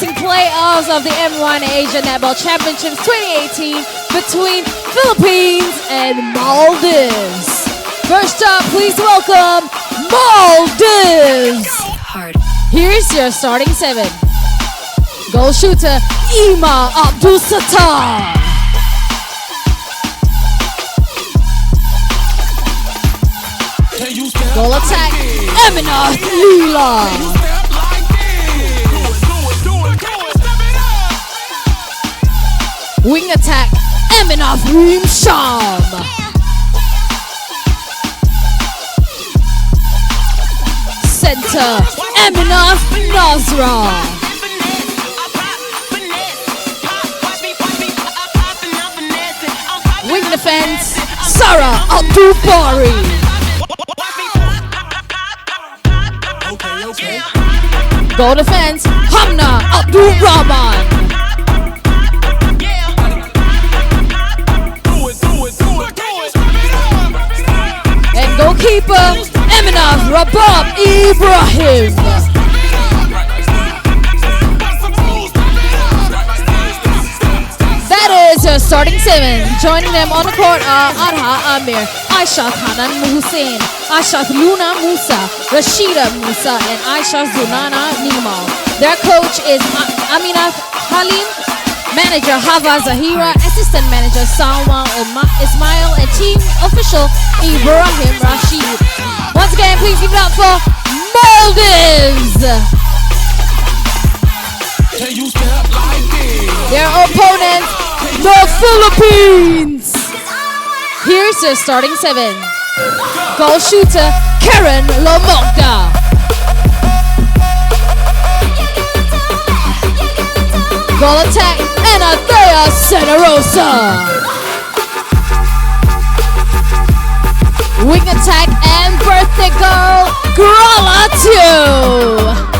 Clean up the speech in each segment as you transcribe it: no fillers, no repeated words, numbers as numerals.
exciting playoffs of the M1 Asia Netball Championships 2018 between Philippines and Maldives. First up, please welcome Maldives. Here's your starting 7. Goal shooter, Eemaa Abdul Sattar. Goal attack, Aminath Leela. Wing attack, Aminath Reem Shaam. Center, Aminath Nazra. Wing defense, Abdul Bari. Goal defense, Hamna Abdul Rahman. And goalkeeper, Aminath Rabaab Ibrahim. That is your starting 7. Joining them on the court are Adha Amir, Aishat Hanan Hussein, Aishat Luna Musa, Rashida Musa, and Aishat Zunana Nimal. Their coach is Aminath Halim, manager Hava Zahira, assistant manager Salma Ismail, and team official Ibrahim Rashid. Once again, please give it up for Maldives. Their opponents, the Philippines. Here's your starting 7. Goal shooter, Karen Lomogda. Goal attack, Ana Thea Cenarosa. Wing attack and birthday girl, Grala 2.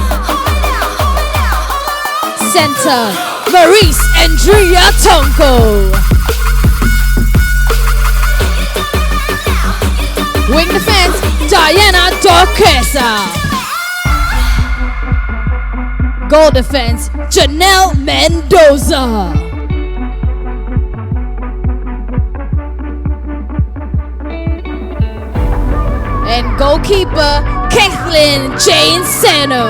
Center, Maurice Andrea Tonko. Wing defense, Dianne Doqueza. Goal defense, Janelle Mendoza. And goalkeeper, Cathlyn Seno.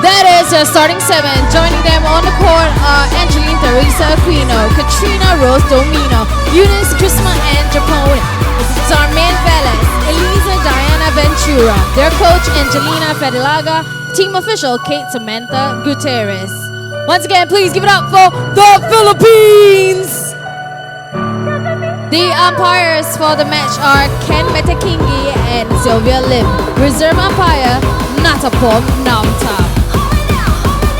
That is your starting 7. Joining them on the court are Angeline Teresa Aquino, Katrina Rose Domino, Eunice Crisma and Japone, Zarmaine Velez, Eliezza Diana Ventura. Their coach Angelina Fedilaga, team official Kate Samantha Gutierrez. Once again, please give it up for the Philippines. The umpires for the match are Ken Metakingi and Sylvia Lim. Reserve umpire Natapom Namta.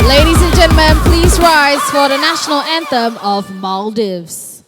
Ladies and gentlemen, please rise for the national anthem of Maldives.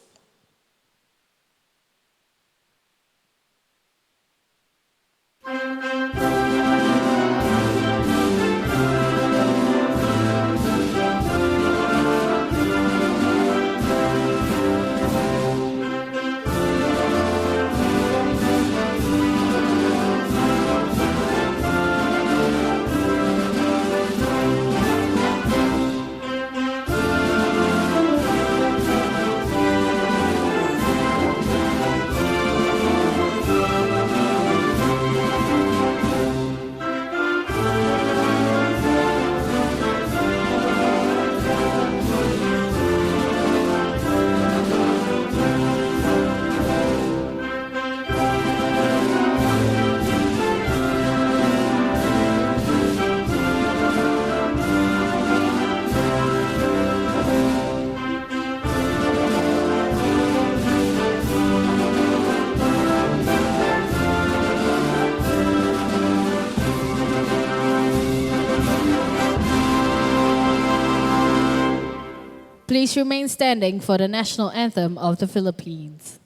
Please remain standing for the national anthem of the Philippines.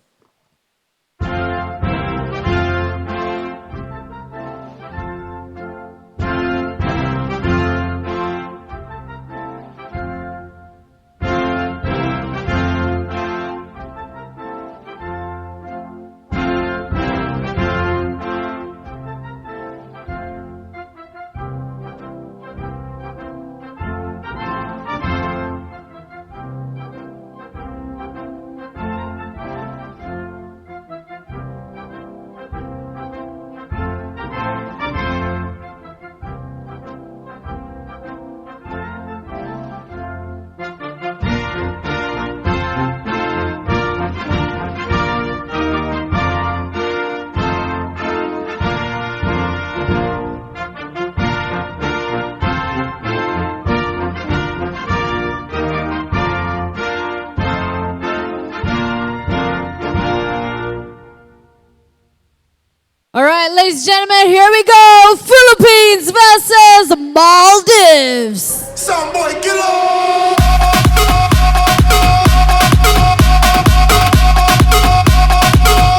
right, ladies and gentlemen, here we go. Philippines versus Maldives. Some boy get on.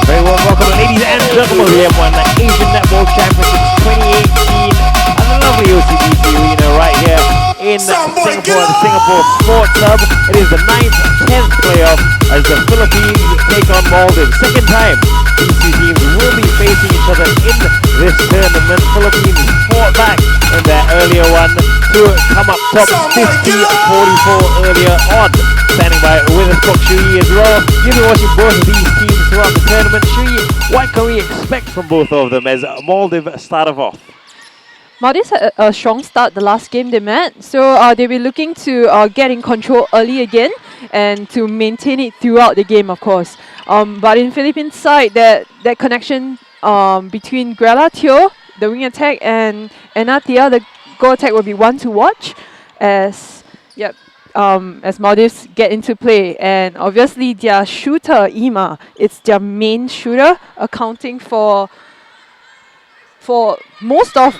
Very well, welcome, ladies and gentlemen. We have won the Asian Netball Championships 2018 at the lovely OCBC Arena right here in Singapore, the Singapore Sports Hub. It is the 9th, 10th playoff as the Philippines take on Maldives. Second time these two teams will be facing each other in this tournament. Philippines fought back in their earlier one to come up top 50-44 earlier on. Standing by with us, Coach Shui as well. You've been watching both of these teams throughout the tournament. Shui, what can we expect from both of them as Maldives start off? Maldives had a strong start the last game they met, so they'll be looking to get in control early again and to maintain it throughout the game, of course. But in Philippines side, that connection between Grala, Teo, the wing attack, and Ana Thea, the goal attack, will be one to watch as Maldives get into play. And obviously their shooter, Eemaa, it's their main shooter, accounting for most of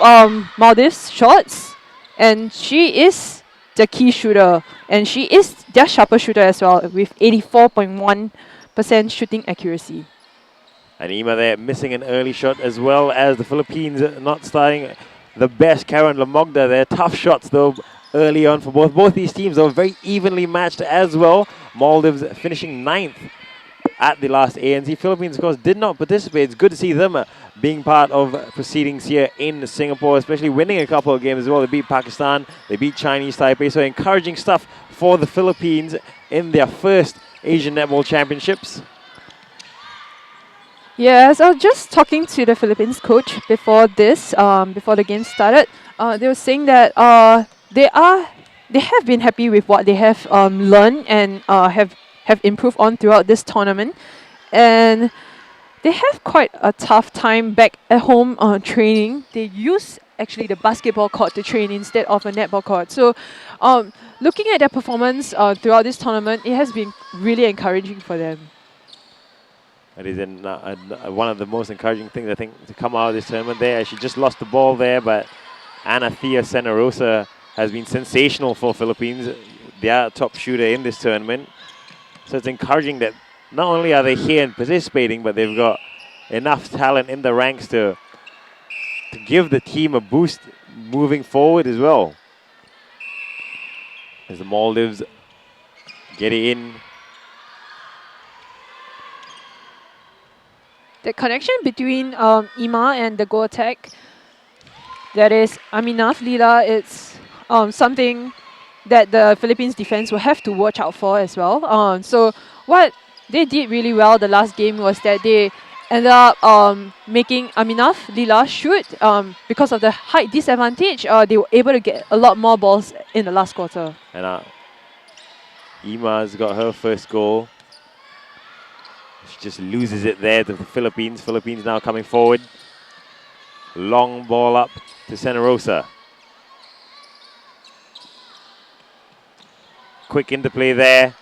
Maldives' shots, and she is the key shooter, and she is their sharper shooter as well, with 84.1% shooting accuracy. And Eemaa there missing an early shot, as well as the Philippines not starting the best. Karen, Lomogda there, tough shots though early on for both these teams. They were very evenly matched as well. Maldives finishing 9th at the last ANC. Philippines, of course, did not participate. It's good to see them being part of proceedings here in Singapore, especially winning a couple of games as well. They beat Pakistan, they beat Chinese Taipei, so encouraging stuff for the Philippines in their first Asian Netball Championships. Yes, I was just talking to the Philippines coach before this, before the game started. They were saying that they have been happy with what they have learned and have improved on throughout this tournament, and they have quite a tough time back at home training. They use actually the basketball court to train instead of a netball court. So looking at their performance throughout this tournament, it has been really encouraging for them. That is one of the most encouraging things, I think, to come out of this tournament there. She just lost the ball there, but Ana Thea Cenarosa has been sensational for Philippines. They are top shooter in this tournament. So it's encouraging that not only are they here and participating, but they've got enough talent in the ranks to give the team a boost moving forward as well. As the Maldives get it in. The connection between Eemaa and the goal attack, that is Aminath, Leela, it's something that the Philippines defense will have to watch out for as well. So what they did really well the last game was that they ended up making Aminath, Leela shoot. Because of the height disadvantage, they were able to get a lot more balls in the last quarter. And Eemaa's got her first goal. She just loses it there to the Philippines. Philippines now coming forward. Long ball up to Cenarosa. Quick interplay there.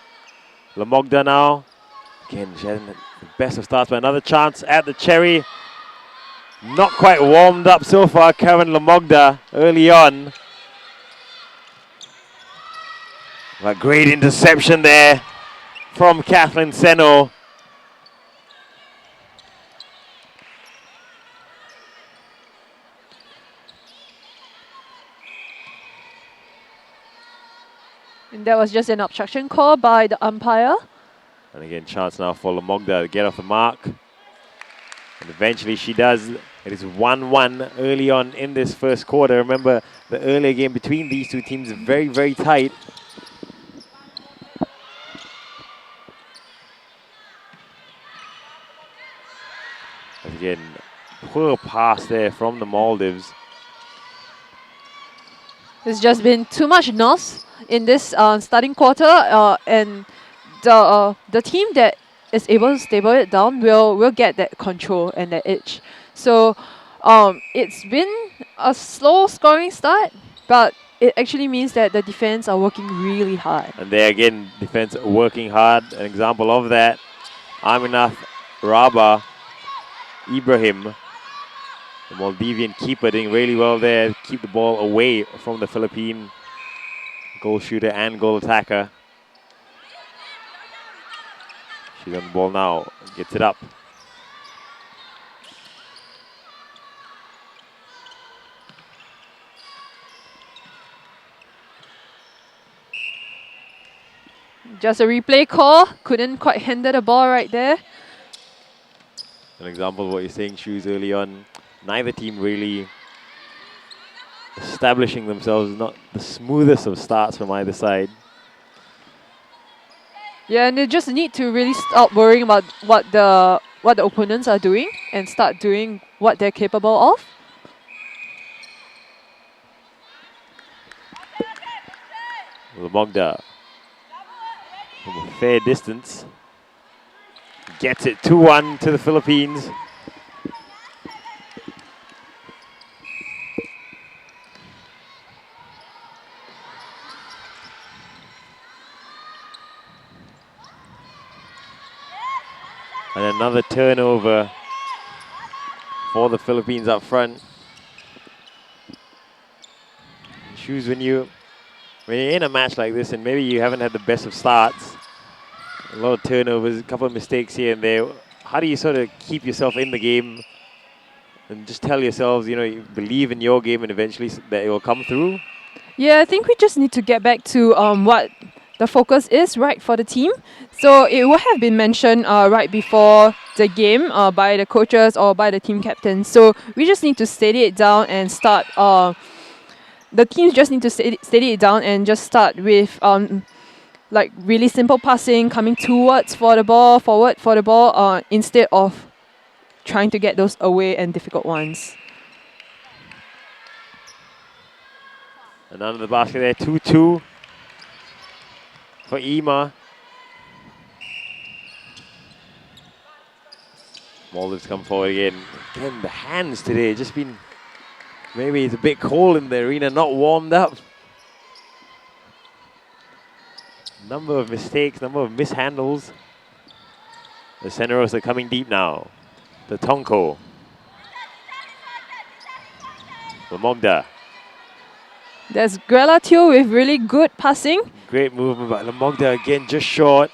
Lomogda now. Again, she hasn't the best of starts, but another chance at the cherry. Not quite warmed up so far, Karen Lomogda early on. But great interception there from Cathlyn Seno. And that was just an obstruction call by the umpire. And again, chance now for Lomogda to get off the mark. And eventually she does. It is 1-1 early on in this first quarter. Remember, the earlier game between these two teams very, very tight. Again, poor pass there from the Maldives. There's just been too much noise in this starting quarter, and the team that is able to stable it down will get that control and that edge. So it's been a slow scoring start, but it actually means that the defense are working really hard. And there again, defense working hard. An example of that, Aminath, Rabaab, Ibrahim. The Maldivian keeper doing really well there. Keep the ball away from the Philippine goal shooter and goal attacker. She's on the ball now. Gets it up. Just a replay call. Couldn't quite handle the ball right there. An example of what you're saying, Shoes, early on. Neither team really establishing themselves. Not the smoothest of starts from either side. Yeah, and they just need to really stop worrying about what the opponents are doing and start doing what they're capable of. Lomogda from a fair distance gets it 2-1 to the Philippines. And another turnover for the Philippines up front. Shoes, when you're in a match like this and maybe you haven't had the best of starts, a lot of turnovers, a couple of mistakes here and there, how do you sort of keep yourself in the game and just tell yourselves, you know, you believe in your game and eventually that it will come through? Yeah, I think we just need to get back to what the focus is right for the team. So it would have been mentioned right before the game by the coaches or by the team captain. So we just need to steady it down and start. The teams just need to steady it down and just start with like really simple passing, coming towards for the ball, forward for the ball, instead of trying to get those away and difficult ones. And under the basket there, 2-2 for Eemaa. Maldives come forward again. Again, the hands today just been, maybe it's a bit cold in the arena, not warmed up. Number of mistakes, number of mishandles. The Cenarosa coming deep now. The Tonko. Lomogda. There's Grala too with really good passing. Great movement by Lomogda again, just short.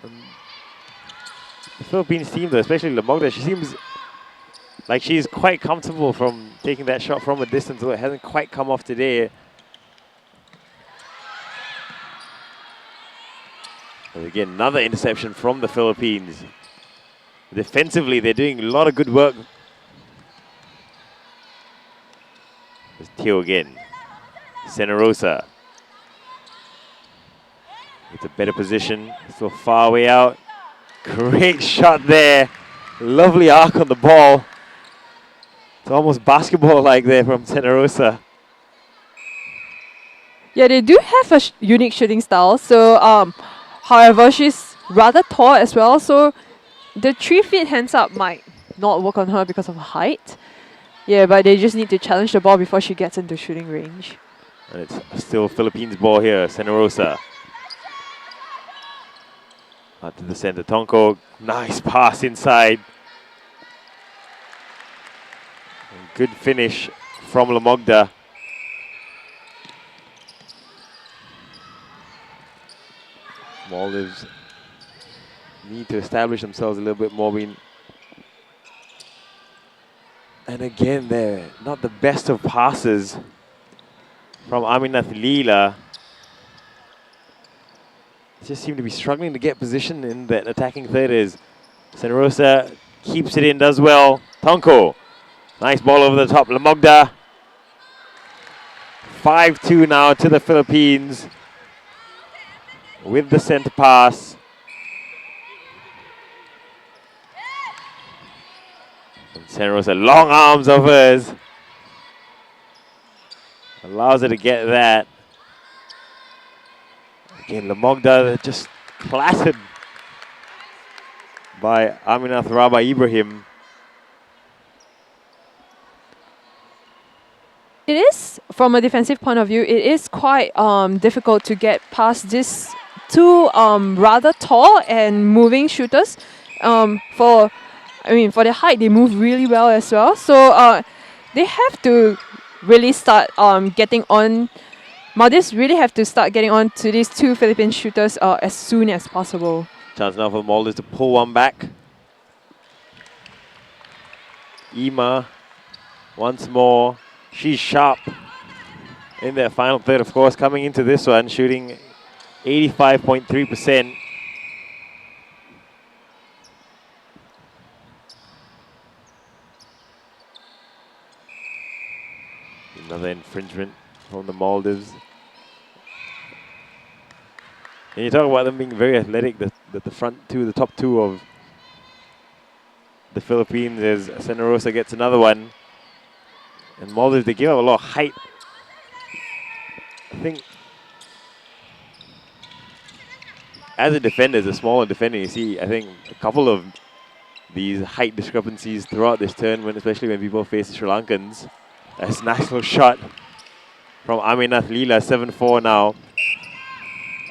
The Philippines team though, especially Lomogda, she seems like she's quite comfortable from taking that shot from a distance, though it hasn't quite come off today. But again, another interception from the Philippines. Defensively, they're doing a lot of good work. There's Teo again. Cenarosa. It's a better position. Still far way out. Great shot there. Lovely arc on the ball. It's almost basketball-like there from Cenarosa. Yeah, they do have a unique shooting style. So, however, she's rather tall as well. So, the 3 feet hands up might not work on her because of her height. Yeah, but they just need to challenge the ball before she gets into shooting range. And it's still Philippines ball here, Cenarosa. Out to the center, Tonko. Nice pass inside. And good finish from Lomogda. Maldives need to establish themselves a little bit more. And again, they're not the best of passes from Aminath Leela. Just seem to be struggling to get position in that attacking third. Is Cenarosa keeps it in, does well. Tonko, nice ball over the top. Lomogda, 5-2 now to the Philippines with the center pass. And Cenarosa, long arms of hers, allows her to get that. Again, Lomogda just clattered by Aminath Rabaab Ibrahim. It is, from a defensive point of view, it is quite difficult to get past these two rather tall and moving shooters. For I mean, for their height, they move really well as well. So they have to really start getting on. Maldives really have to start getting on to these two Philippine shooters as soon as possible. Chance now for Maldives to pull one back. Eemaa, once more. She's sharp in their final third, of course, coming into this one, shooting 85.3%. Another infringement from the Maldives. And you talk about them being very athletic, the front two, the top two of the Philippines, as Cenarosa gets another one. And Maldives, they give up a lot of height. I think as a defender, as a smaller defender, you see, I think, a couple of these height discrepancies throughout this tournament, especially when people face the Sri Lankans. That's a nice little shot from Aminath Leela, 7-4 now.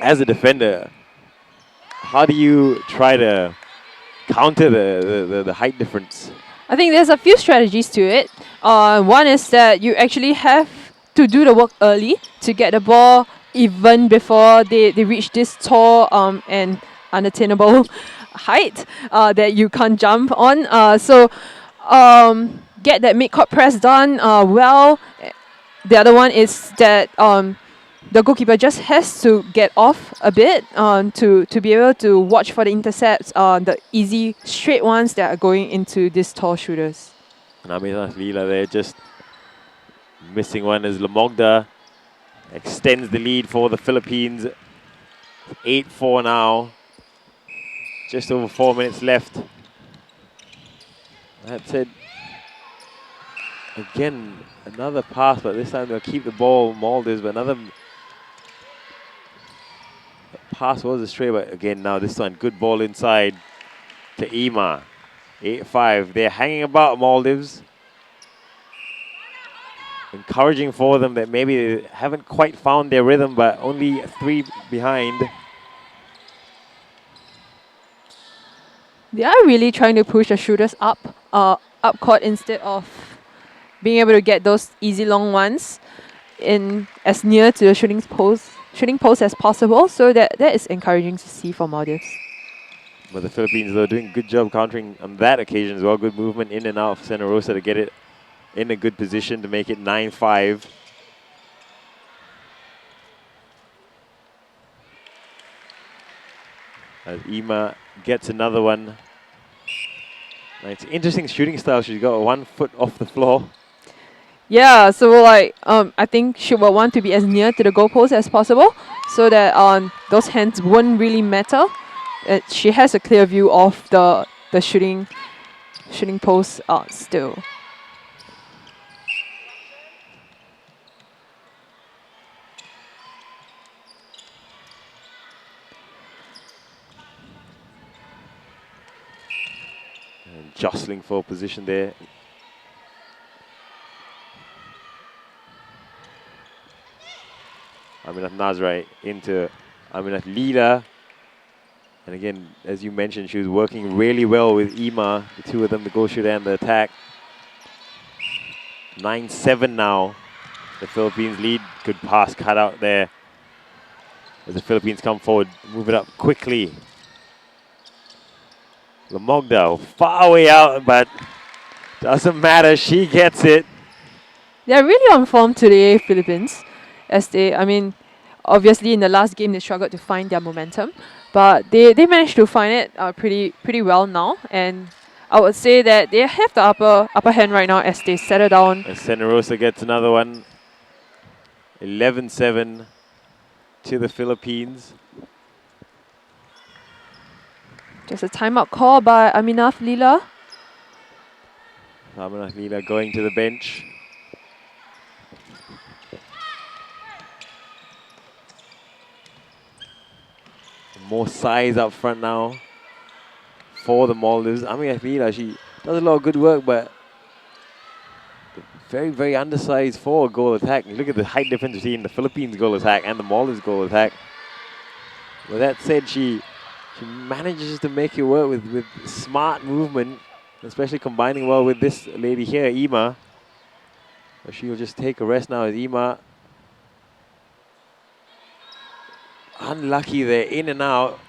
As a defender, how do you try to counter the height difference? I think there's a few strategies to it. One is that you actually have to do the work early to get the ball even before they reach this tall and unattainable height that you can't jump on. So get that mid-court press done well. The other one is that the goalkeeper just has to get off a bit to be able to watch for the intercepts, the easy straight ones that are going into these tall shooters. And Aminath Leela there just missing one as Lomogda extends the lead for the Philippines. 8-4 now. Just over 4 minutes left. That said, again, another pass, but this time they'll keep the ball, Maldives, but another pass was astray, but again now this one, good ball inside to Eemaa. 8-5, they're hanging about Maldives. Encouraging for them that maybe they haven't quite found their rhythm, but only 3 behind. They are really trying to push the shooters up court instead of being able to get those easy long ones in as near to the shooting post as possible. So that is encouraging to see for Maldives. But the Philippines, though, doing a good job countering on that occasion as well. Good movement in and out of Cenarosa to get it in a good position to make it 9-5. As Eemaa gets another one. It's interesting shooting style. She's got 1 foot off the floor. Yeah, so like I think she will want to be as near to the goalpost as possible, so that those hands won't really matter. She has a clear view of the shooting post still. And jostling for position there. Aminath Nazra into Aminath Leela. And again, as you mentioned, she was working really well with Eemaa, the two of them, the goal shooter and the attack. 9-7 now. The Philippines lead. Good pass cut out there. As the Philippines come forward, move it up quickly. Lomogda, far away out, but doesn't matter. She gets it. They're really on form today, Philippines. As they, I mean, obviously in the last game they struggled to find their momentum, but they managed to find it pretty well now, and I would say that they have the upper hand right now as they settle down. And Cenarosa gets another one. 11-7 to the Philippines. Just a timeout call by Aminath Leela. Aminath Leela going to the bench. More size up front now for the Maldives. Aminath Leela, she does a lot of good work, but very, very undersized for a goal attack. You look at the height difference between the Philippines goal attack and the Maldives goal attack. With that said, she manages to make it work with smart movement especially combining well with this lady here, Eemaa. But she'll just take a rest now as Eemaa. Unlucky there, in and out.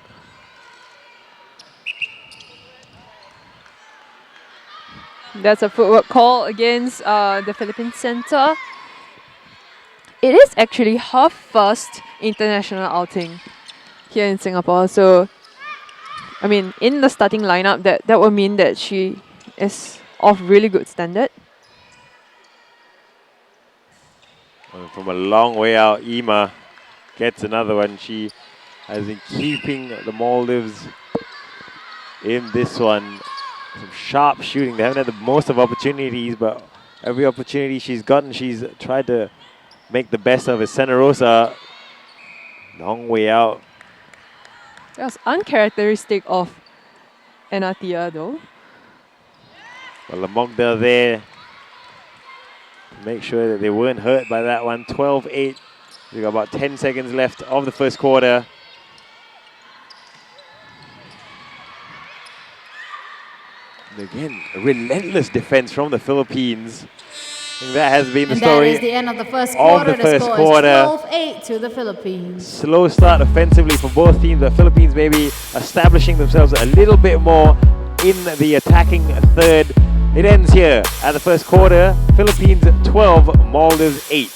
That's a footwork call against the Philippine center. It is actually her first international outing here in Singapore. So, I mean, in the starting lineup, that will mean that she is of really good standard. And from a long way out, Eemaa gets another one. She has been keeping the Maldives in this one. Some sharp shooting. They haven't had the most of opportunities, but every opportunity she's gotten, she's tried to make the best of it. Cenarosa, long way out. That was uncharacteristic of Ana Thea though. But Lomogda there to make sure that they weren't hurt by that one. 12-8. We've got about 10 seconds left of the first quarter. And again, a relentless defense from the Philippines. I think that has been the story. And that is the end of the first quarter. The score is 12-8 to the Philippines. Slow start offensively for both teams. The Philippines maybe establishing themselves a little bit more in the attacking third. It ends here at the first quarter. Philippines 12, Maldives 8.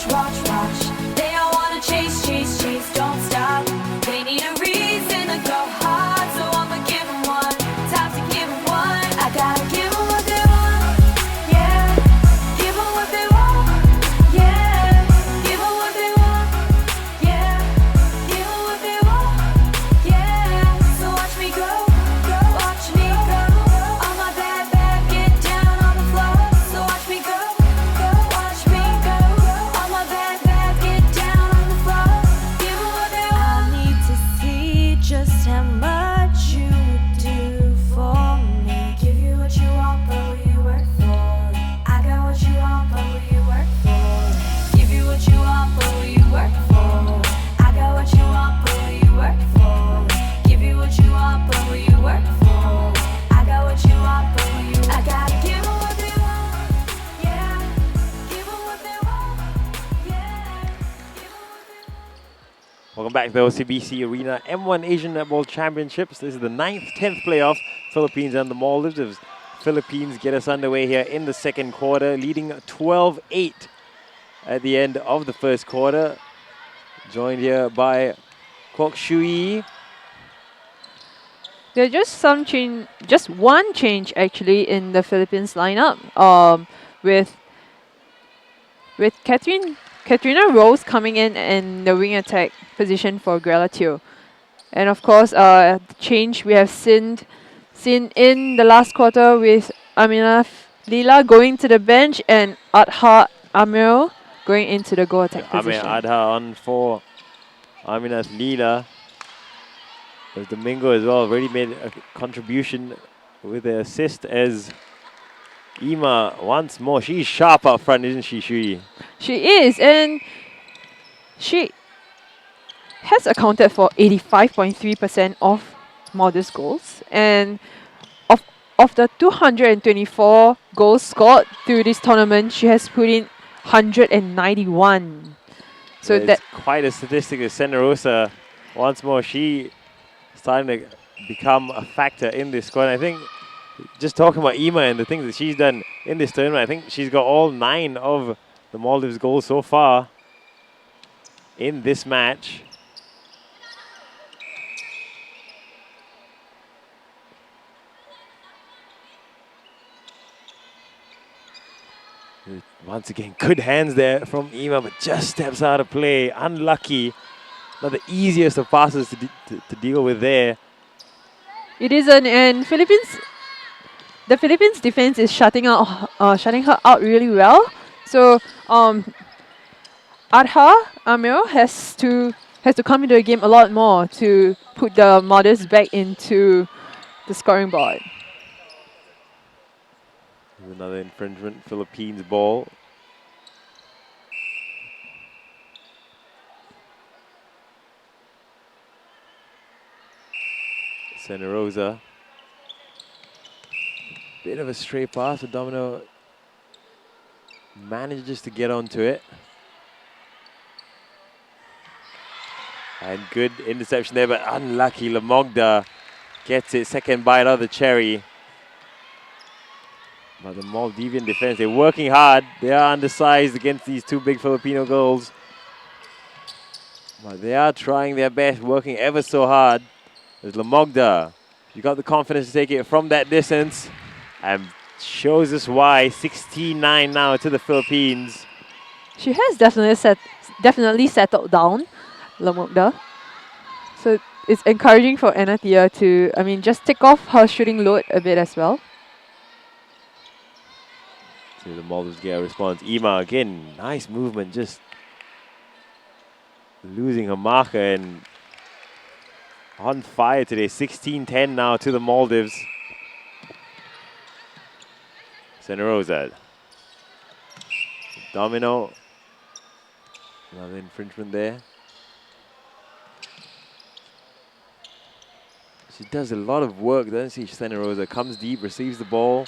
Watch. They all wanna chase, don't stop. They need a reason to go hard, so I'ma give them one. Time to give them one. I gotta give them what they want, yeah. Give them what they want, yeah. Give them what they want, yeah. Give them what they want, yeah. So watch me go, watch me go. On my bad, get down on the floor. So watch me go, watch me go. On my bad, get down. Welcome back to the OCBC Arena M1 Asian Netball Championships. This is the 9th, 10th playoff, Philippines and the Maldives. As Philippines get us underway here in the second quarter, leading 12-8 at the end of the first quarter. Joined here by Kwok Shui. There's just some change, just one change actually in the Philippines lineup. With Katrina Rose coming in the wing attack position for Grala. And of course, the change we have seen in the last quarter with Aminath Leela going to the bench and Adha Amir going into the goal attack position. Adha on for Aminath Leela. There's Domingo as well, already made a contribution with the assist as Eemaa once more. She's sharp up front, isn't she, Shui? She is, and she has accounted for 85.3% of Maldives goals. And of the 224 goals scored through this tournament, she has put in 191. So it's quite a statistic as Cenarosa. Once more, she starting to become a factor in this squad. I think just talking about Eemaa and the things that she's done in this tournament, I think she's got all 9 of the Maldives goals so far in this match. Once again, good hands there from Eemaa, but just steps out of play. Unlucky. Not the easiest of passes to deal with there. it isn't, and the Philippines defense is shutting her out really well. So Adha Amir has to come into the game a lot more to put the Maldives back into the scoring board. There's another infringement, Philippines ball. Cenarosa. Bit of a stray pass, but Domino manages to get onto it. And good interception there, but unlucky. Lomogda gets it, second bite of the cherry. But the Maldivian defense, they're working hard. They are undersized against these 2 big Filipino goals. But they are trying their best, working ever so hard. There's Lomogda. You got the confidence to take it from that distance. And shows us why. 16-9 now to the Philippines. She has definitely settled down, Lomogda. So it's encouraging for Ana Thea to, just take off her shooting load a bit as well. See the Maldives get a response. Eemaa again, nice movement, just losing her marker and on fire today. 16-10 now to the Maldives. Cenarosa. Domino. Another infringement there. She does a lot of work, doesn't she, Cenarosa? Comes deep, receives the ball.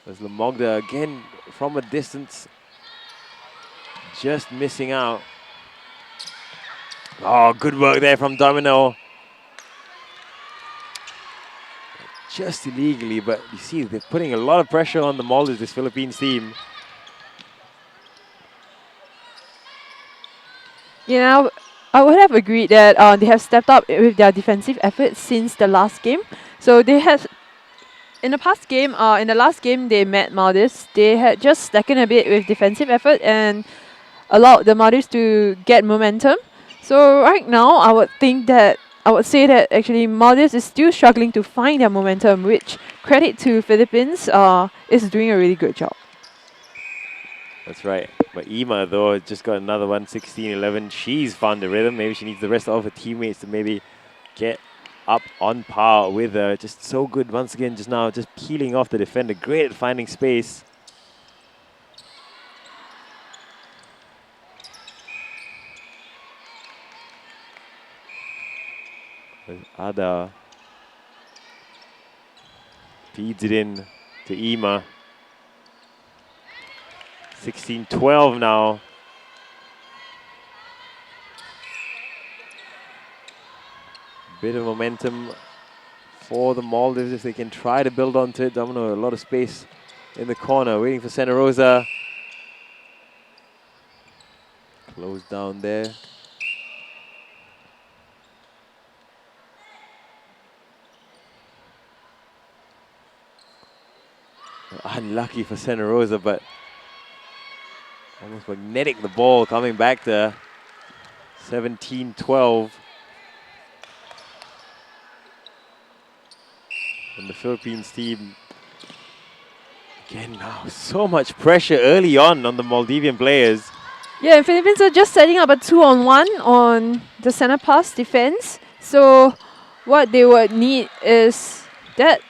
There's Lomogda again from a distance. Just missing out. Oh, good work there from Domino. Just illegally, but you see they're putting a lot of pressure on the Maldives, this Philippines team. I would have agreed that they have stepped up with their defensive efforts since the last game. So they had, in the last game they met Maldives, they had just slackened a bit with defensive effort and allowed the Maldives to get momentum. So right now, I would say that actually Maldives is still struggling to find their momentum, which credit to Philippines is doing a really good job. That's right. But Eemaa, though, just got another one, 16-11. She's found the rhythm. Maybe she needs the rest of her teammates to maybe get up on par with her. Just so good once again just now, just peeling off the defender. Great at finding space. Ada feeds it in to Eemaa. 16-12 now. Bit of momentum for the Maldives if they can try to build onto it. Domino, a lot of space in the corner, waiting for Cenarosa. Close down there. Unlucky for Cenarosa, but almost magnetic the ball coming back to 17-12. And the Philippines team, again now, so much pressure early on the Maldivian players. Yeah, and Philippines are just setting up a 2-on-1 on the center pass defense. So what they would need is that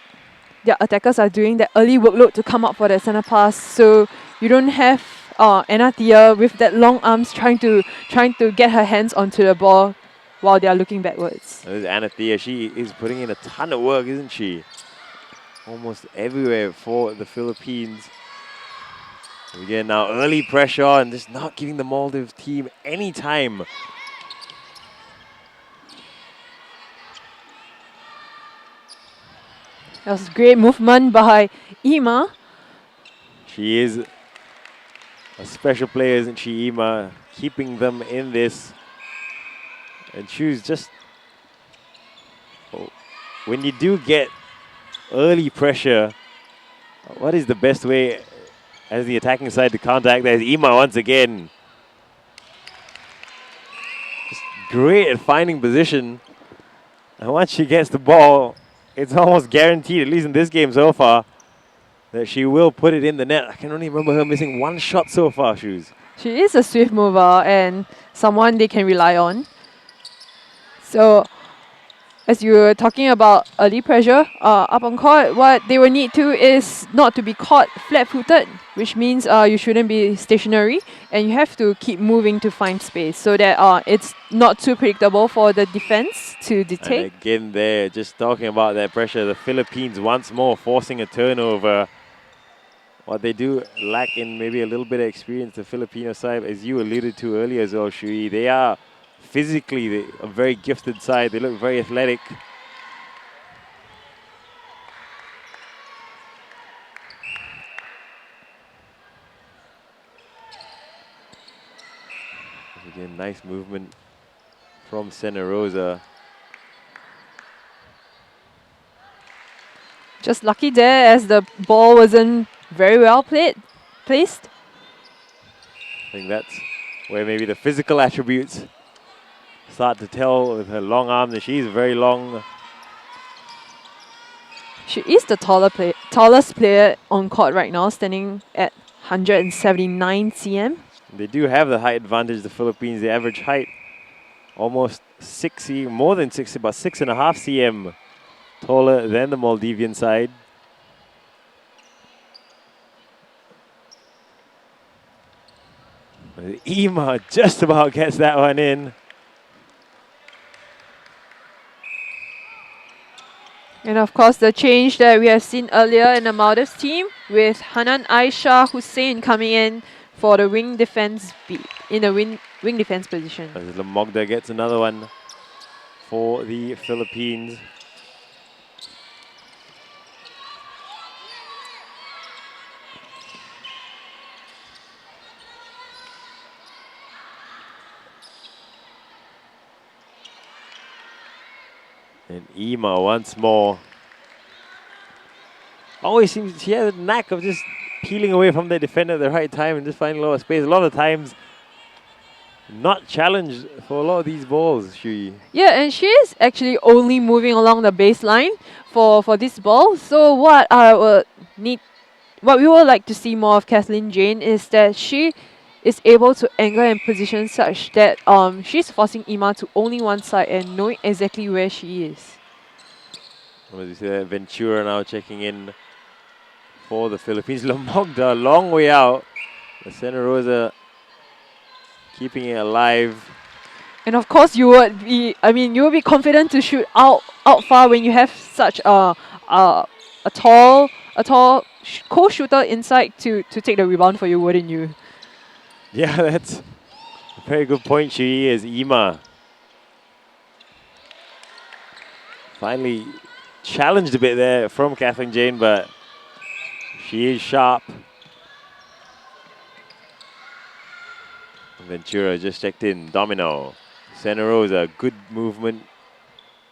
their attackers are doing that early workload to come up for that center pass. So you don't have Ana Thea with that long arms trying to get her hands onto the ball while they are looking backwards. This is Ana Thea. She is putting in a ton of work, isn't she? Almost everywhere for the Philippines. Again, now early pressure and just not giving the Maldives team any time. That was great movement by Eemaa. She is a special player, isn't she, Eemaa? Keeping them in this. And she's just... when you do get early pressure, what is the best way as the attacking side to counteract? There's Eemaa once again. Just great at finding position. And once she gets the ball, it's almost guaranteed, at least in this game so far, that she will put it in the net. I can only remember her missing one shot so far, Shoes. She is a swift mover and someone they can rely on. So, as you were talking about early pressure up on court, what they will need to is not to be caught flat-footed, which means you shouldn't be stationary and you have to keep moving to find space so that it's not too predictable for the defense to detect. And again there, just talking about that pressure, the Philippines once more forcing a turnover. What they do lack in maybe a little bit of experience, the Filipino side, as you alluded to earlier as well, Shui. They are physically a very gifted side. They look very athletic. Again, nice movement from Cenarosa. Just lucky there as the ball wasn't very well placed. I think that's where maybe the physical attributes start to tell with her long arms, and she's very long. She is the tallest player on court right now, standing at 179 cm. They do have the height advantage, the Philippines. The average height almost 6 cm, more than 6, about 6.5 cm taller than the Maldivian side. Eemaa just about gets that one in. And of course, the change that we have seen earlier in the Maldives team with Hanan Aisha Hussein coming in for the wing defense in the wing defense position. As Lomogda gets another one for the Philippines. And Eemaa once more. Always seems she has a knack of just peeling away from the defender at the right time and just finding a lot of space. A lot of times not challenged for a lot of these balls, Shui. Yeah, and she is actually only moving along the baseline for this ball. So what we would like to see more of Cathlyn Jane is that she is able to angle and position such that she's forcing Eemaa to only one side and knowing exactly where she is. As you see that, Ventura now checking in for the Philippines. Lomogda, long way out. The Cenarosa keeping it alive. And of course, you would be confident to shoot out far when you have such a tall co-shooter inside to take the rebound for you, wouldn't you? Yeah, that's a very good point. She is Eemaa. Finally challenged a bit there from Cathlyn Jane, but she is sharp. Ventura just checked in. Domino. Cenarosa, good movement.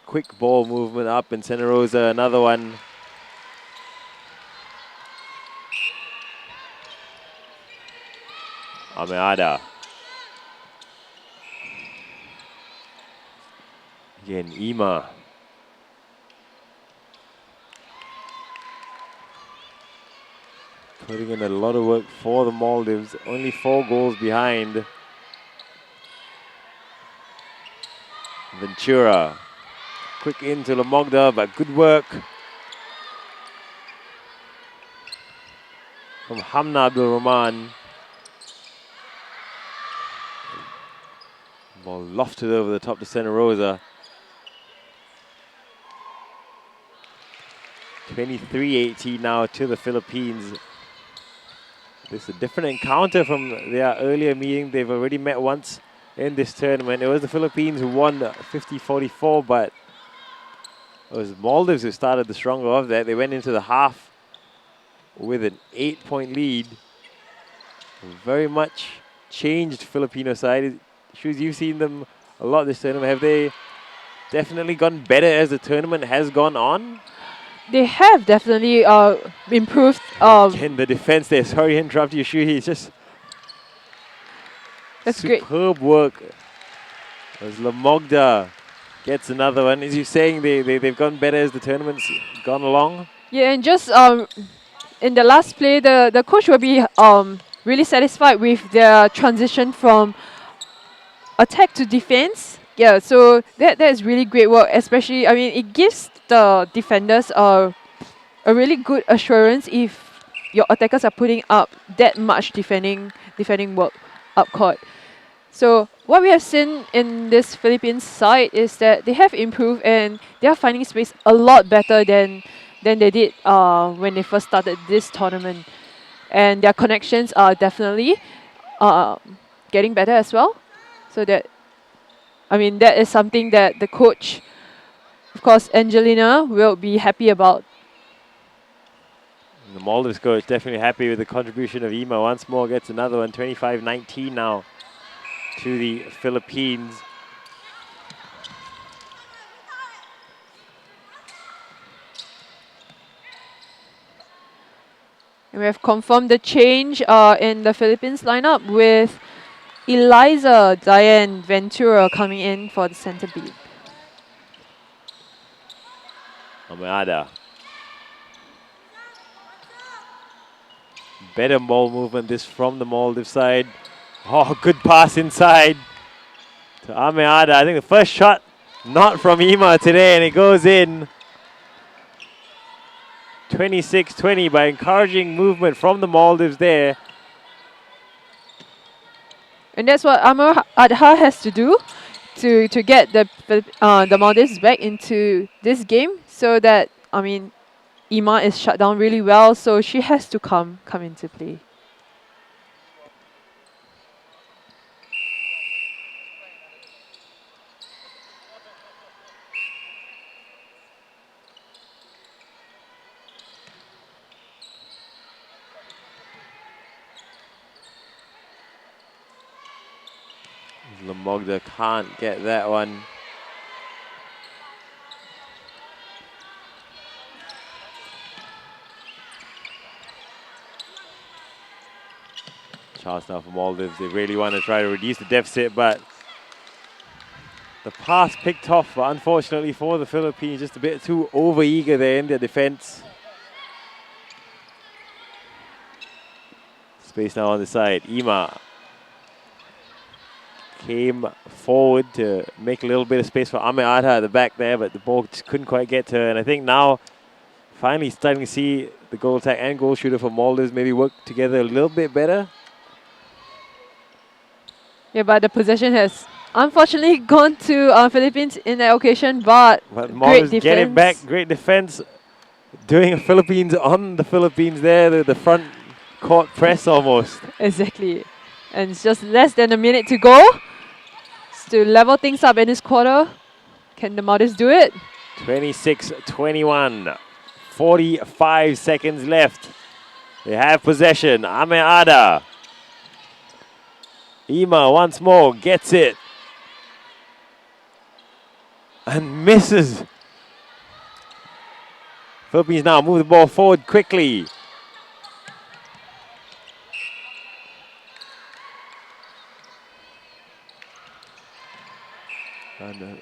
Quick ball movement up, and Cenarosa, another one. Ameada. Again, Eemaa. Putting in a lot of work for the Maldives. Only 4 goals behind. Ventura. Quick into Lomogda, but good work from Hamna Abdul Rahman. Ball lofted over the top to Cenarosa. 23-18 now to the Philippines. This is a different encounter from their earlier meeting. They've already met once in this tournament. It was the Philippines who won 50-44, but it was Maldives who started the stronger of that. They went into the half with an 8-point lead. Very much changed Filipino side. Shoes, you've seen them a lot this tournament. Have they definitely gotten better as the tournament has gone on? They have definitely improved. Again, the defense there. Sorry to interrupt you, Shu. It's just That's great. superb work. As Lomogda gets another one. Is you saying they've gotten better as the tournament's gone along? Yeah, and just in the last play, the coach will be really satisfied with their transition from attack to defense. Yeah, so that is really great work. Especially, I mean, it gives the defenders a really good assurance if your attackers are putting up that much defending work up court. So what we have seen in this Philippines side is that they have improved and they are finding space a lot better than they did when they first started this tournament. And their connections are definitely getting better as well. So that, I mean, that is something that the coach, of course, Angelina, will be happy about. The Maldives coach definitely happy with the contribution of Eemaa. Once more gets another one, 25-19 now to the Philippines. And we have confirmed the change in the Philippines lineup with Eliezza, Dianne, Ventura coming in for the center beat. Ameada. Better ball movement this from the Maldives side. Oh, good pass inside to Ameada. I think the first shot not from Eemaa today, and it goes in. 26-20 by encouraging movement from the Maldives there. And that's what Amar Adha has to do to get the Maldives back into this game, so that, I mean, Eemaa is shut down really well, so she has to come into play. Lomogda can't get that one. Chance now for Maldives. They really want to try to reduce the deficit, but the pass picked off, unfortunately, for the Philippines. Just a bit too over-eager there in their defense. Space now on the side. Eemaa came forward to make a little bit of space for Ameada at the back there, but the ball just couldn't quite get to her. And I think now, finally starting to see the goal attack and goal shooter for Maldives maybe work together a little bit better. Yeah, but the possession has unfortunately gone to Philippines in that occasion, but Maldives great get it defense. back, great defense. Doing a Philippines on the Philippines there, the front court press almost. Exactly. And it's just less than a minute to go. To level things up in this quarter. Can the Maldives do it? 26-21. 45 seconds left. They have possession. Ada. Eemaa once more gets it. And misses. Philippines now move the ball forward quickly. And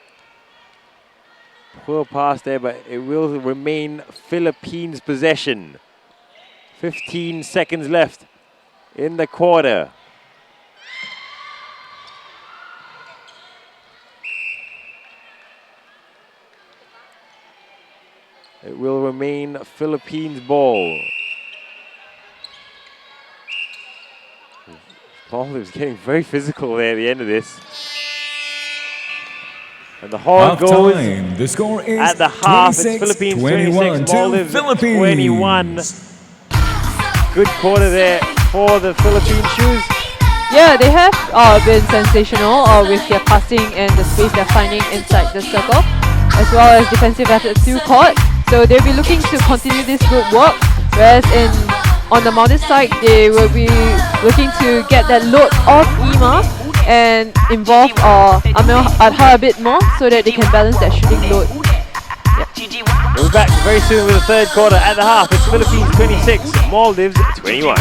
poor pass there, but it will remain Philippines' possession. 15 seconds left in the quarter. It will remain Philippines' ball. Maldives getting very physical there at the end of this. And the horn goes The score is at the half. It's Philippines 26, Maldives 21. Good quarter there for the Philippine shoes. Yeah, they have been sensational with their passing and the space they're finding inside the circle, as well as defensive efforts through court. So they'll be looking to continue this good work, whereas on the Maldives side, they will be looking to get that load off Eemaa and involve Adha a bit more so that they can balance that shooting load. We'll be back very soon with the third quarter at the half. It's Philippines 26, Maldives 21.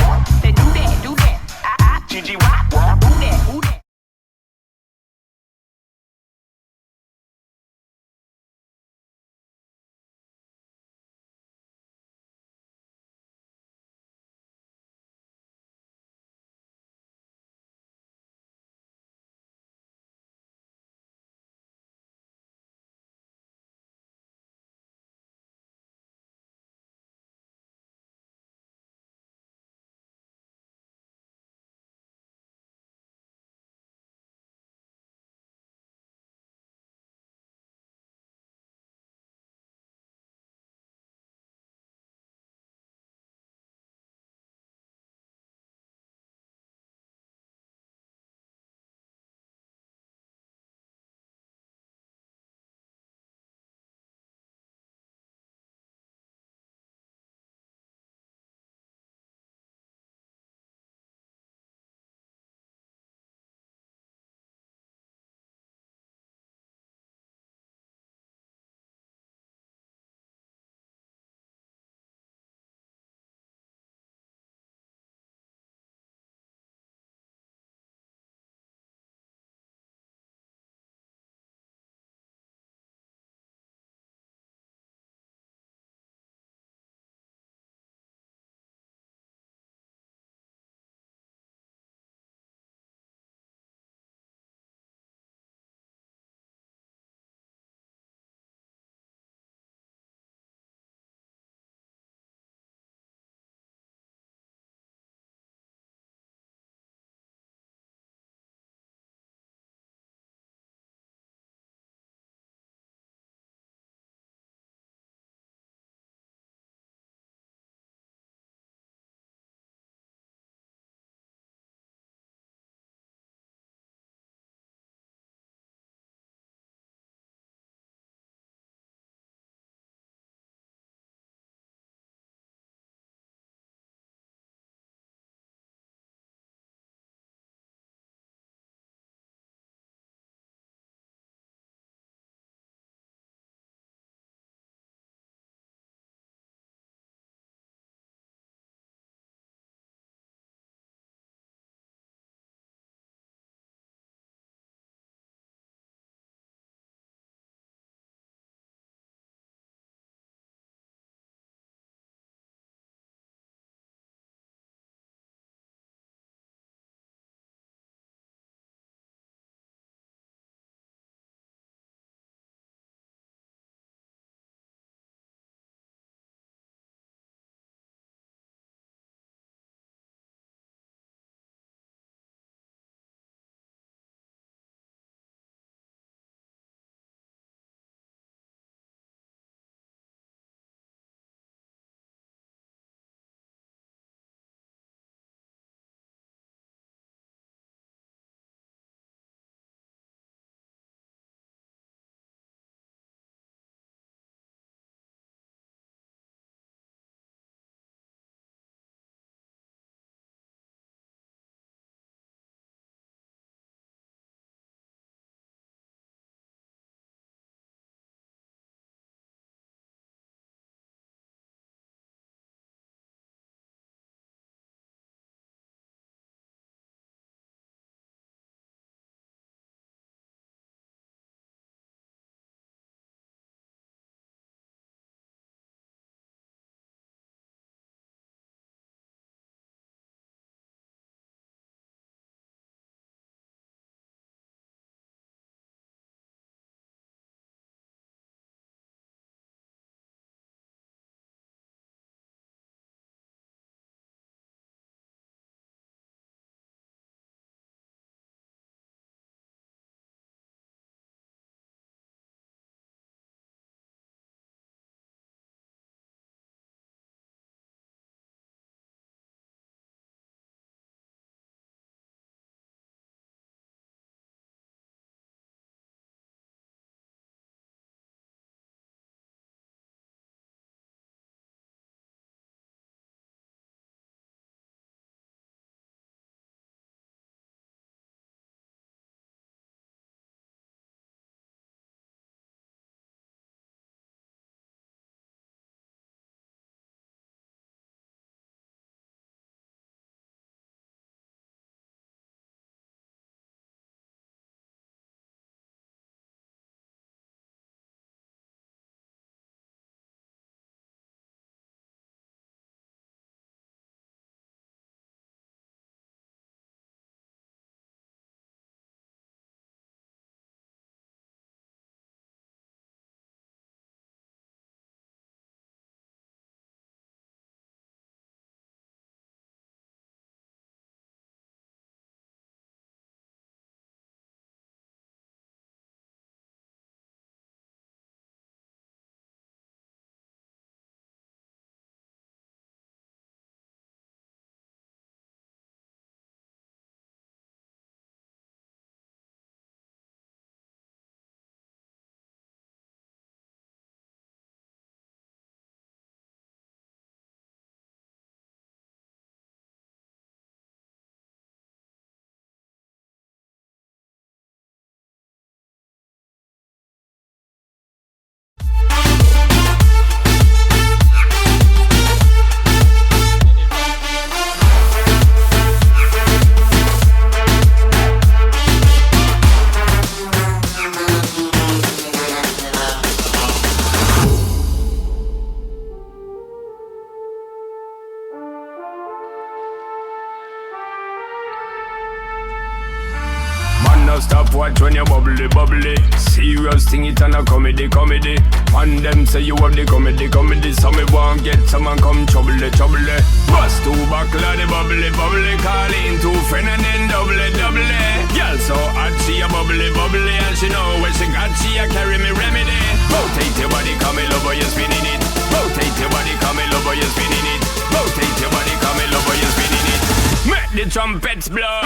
can't stop watch when you bubbly, bubbly. Serious thing it and a comedy, comedy. And them say you have the comedy, comedy. So me won't get someone come trouble, trouble. Bust two buckle of the bubbly, bubbly. Call in two friend and then double, double. Girl so hot she a bubbly, bubbly. And she know when she got she a carry me remedy. Rotate your body, come in over, you're spinning it. Rotate your body, come in over, you're spinning it. Rotate your body, come in over, you're spinning it. Make the trumpets blow.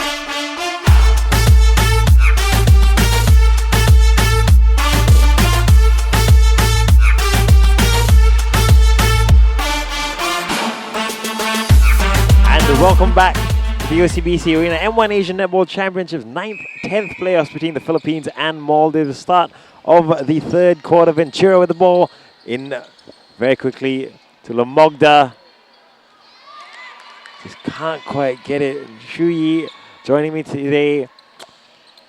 Welcome back to the OCBC Arena M1 Asian Netball Championships 9th, 10th playoffs between the Philippines and Maldives. Start of the third quarter. Ventura with the ball in very quickly to Lomogda. Just can't quite get it. Shuyi joining me today.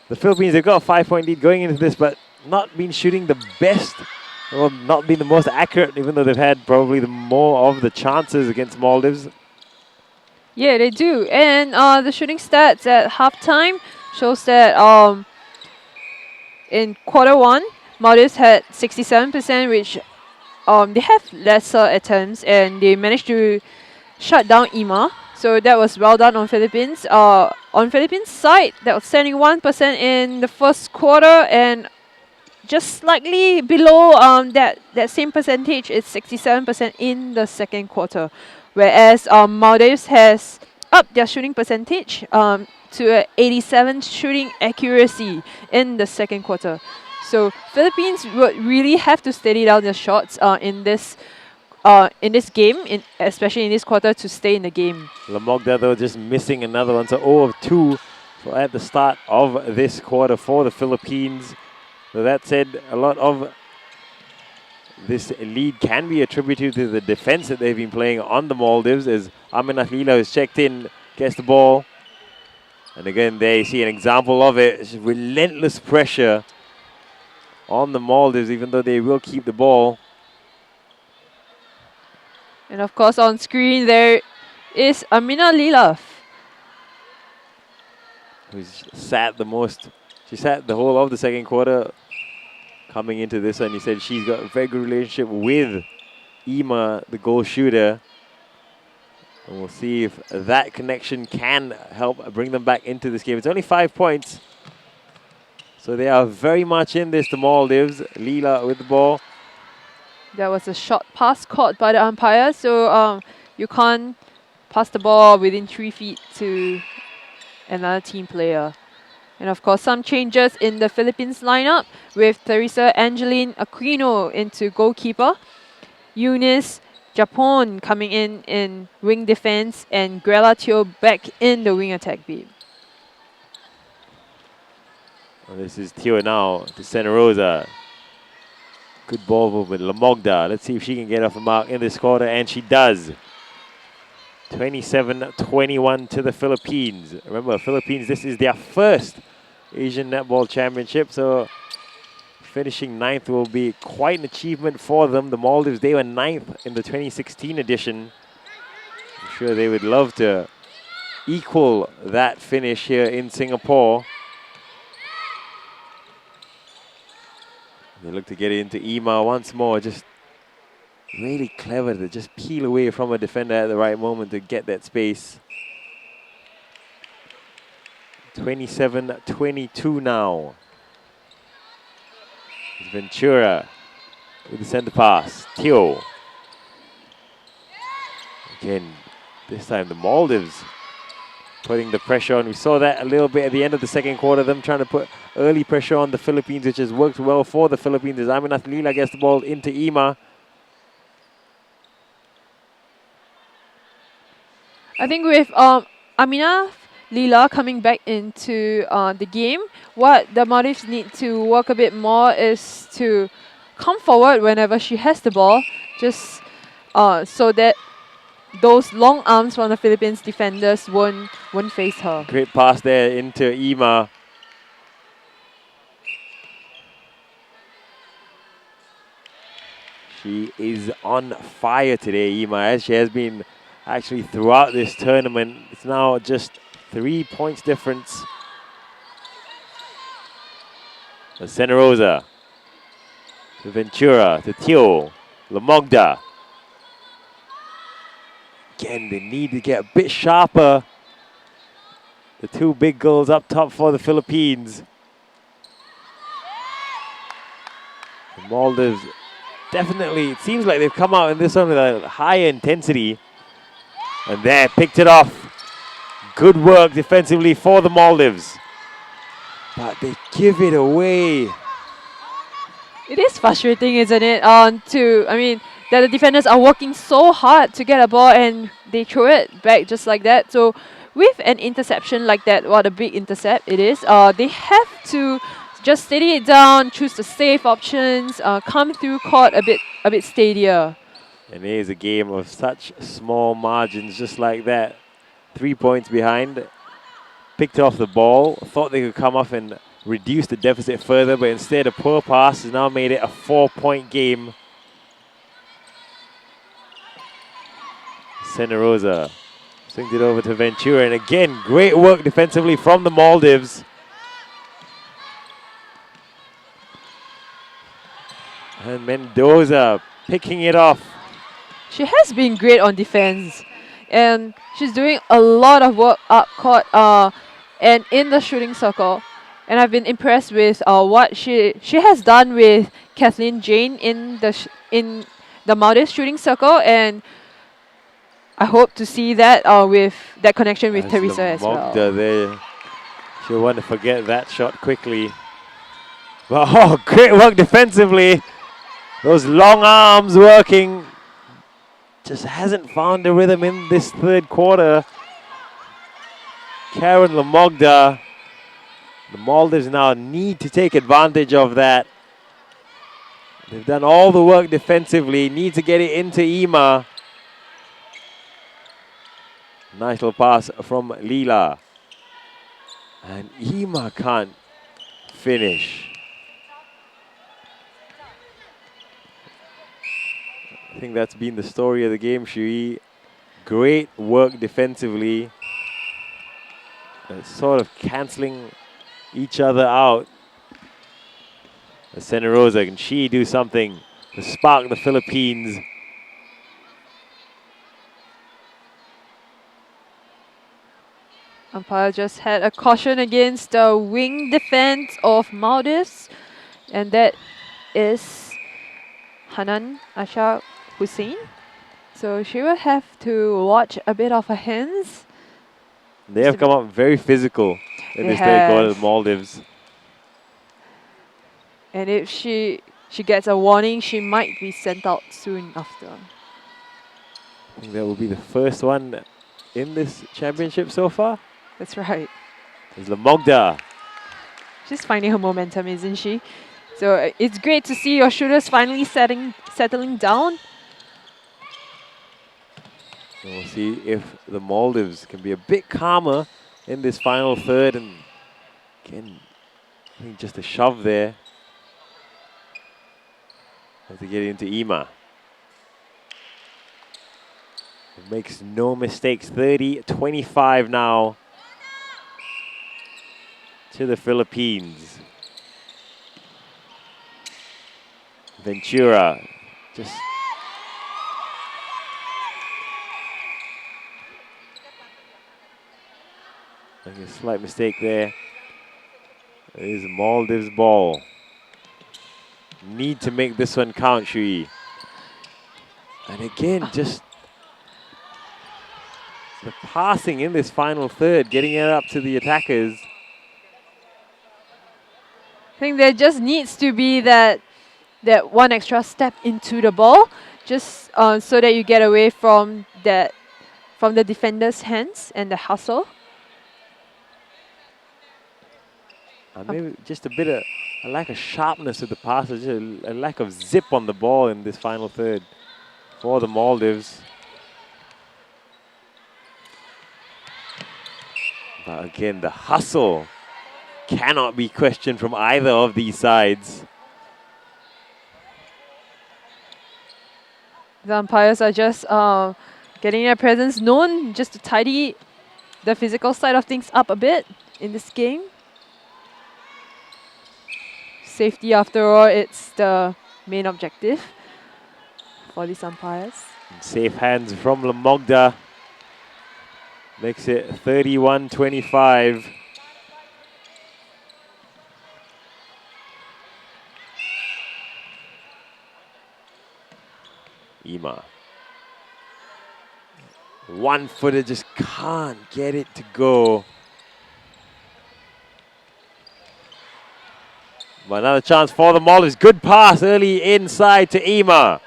The Philippines, they've got a 5-point lead going into this, but not been shooting the best, or not been the most accurate, even though they've had probably the more of the chances against Maldives. Yeah, they do. And the shooting stats at halftime shows that in quarter one, Maldives had 67%, which they have lesser attempts, and they managed to shut down Eemaa. So that was well done on Philippines. On Philippines' side, that was 71% in the first quarter, and just slightly below that same percentage is 67% in the second quarter. Whereas Maldives has upped their shooting percentage to 87 shooting accuracy in the second quarter. So Philippines would really have to steady down their shots in this game, especially in this quarter, to stay in the game. Lomogda though just missing another one, so 0 of 2 at the start of this quarter for the Philippines. So that said, a lot of this lead can be attributed to the defense that they've been playing on the Maldives, as Aminath Leela has checked in, gets the ball. And again, there you see an example of it. It's relentless pressure on the Maldives, even though they will keep the ball. And of course, on screen there is Aminath Leela, who's sat the most. She sat the whole of the second quarter. Coming into this, and he said she's got a very good relationship with Eemaa, the goal shooter. And we'll see if that connection can help bring them back into this game. It's only 5 points, so they are very much in this, the Maldives. Leela with the ball. That was a short pass caught by the umpire, so you can't pass the ball within 3 feet to another team player. And of course, some changes in the Philippines lineup, with Teresa Angeline Aquino into goalkeeper, Eunice Japon coming in wing defense, and Grala Teo back in the wing attack beat. Well, this is Teo now to Cenarosa. Good ball movement, Lomogda. Let's see if she can get off the mark in this quarter, and she does. 27-21 to the Philippines. Remember, Philippines, this is their first Asian Netball Championship, so finishing 9th will be quite an achievement for them. The Maldives, they were 9th in the 2016 edition. I'm sure they would love to equal that finish here in Singapore. They look to get into Eemaa once more. Just really clever to just peel away from a defender at the right moment to get that space. 27-22 now. It's Ventura with the center pass. Teo. Again, this time the Maldives putting the pressure on. We saw that a little bit at the end of the second quarter, them trying to put early pressure on the Philippines, which has worked well for the Philippines, as Aminath Leela gets the ball into Eemaa. I think with Aminath Leela coming back into the game, what the Maldives need to work a bit more is to come forward whenever she has the ball, just so that those long arms from the Philippines defenders won't face her. Great pass there into Eemaa. She is on fire today, Eemaa, as she has been actually throughout this tournament. It's now just 3 points difference. Cenarosa to Ventura, to Siew, Lomogda. Again, they need to get a bit sharper. The two big goals up top for the Philippines. The Maldives definitely, it seems like they've come out in this one with a higher intensity. And there, picked it off. Good work defensively for the Maldives. But they give it away. It is frustrating, isn't it? That the defenders are working so hard to get a ball and they throw it back just like that. So with an interception like that, what a big intercept it is, they have to just steady it down, choose the safe options, come through court a bit steadier. And it is a game of such small margins, just like that. 3 points behind, picked off the ball, thought they could come off and reduce the deficit further, but instead a poor pass has now made it a 4-point game. Cenarosa swings it over to Ventura, and again, great work defensively from the Maldives. And Mendoza picking it off. She has been great on defense, and she's doing a lot of work up court and in the shooting circle. And I've been impressed with what she has done with Cathlyn Jane in the Maldives shooting circle, and I hope to see that with that connection with Teresa as well. There. She'll want to forget that shot quickly. But great work defensively. Those long arms working. Just hasn't found the rhythm in this third quarter. Karen Lomogda. The Maldives now need to take advantage of that. They've done all the work defensively. Need to get it into Eemaa. Nice little pass from Leela. And Eemaa can't finish. I think that's been the story of the game, Shui. Great work defensively. Sort of cancelling each other out. Cenarosa, can she do something to spark the Philippines? Umpire just had a caution against the wing defense of Maldives, and that is Hanan Asha Hussein. So she will have to watch a bit of her hands. They have come up very physical in this third quarter, the Maldives. And if she gets a warning, she might be sent out soon after. I think that will be the first one in this championship so far. That's right. It's Lomogda. She's finding her momentum, isn't she? So it's great to see your shooters finally settling down. We'll see if the Maldives can be a bit calmer in this final third. And again, I think just a shove there. Have to get into Eemaa. Makes no mistakes. 30-25 now to the Philippines. Ventura just making a slight mistake there. It is Maldives' ball. Need to make this one count, Shui. And again, just the passing in this final third, getting it up to the attackers. I think there just needs to be that one extra step into the ball, just so that you get away from the defender's hands and the hustle. Maybe just a bit of a lack of sharpness with the passes, just a lack of zip on the ball in this final third for the Maldives. But again, the hustle cannot be questioned from either of these sides. The umpires are just getting their presence known, just to tidy the physical side of things up a bit in this game. Safety, after all, it's the main objective for these umpires. Safe hands from Lomogda. Makes it 31-25. Eemaa. One footer, just can't get it to go. But another chance for the Maldives. Good pass early inside to Eemaa.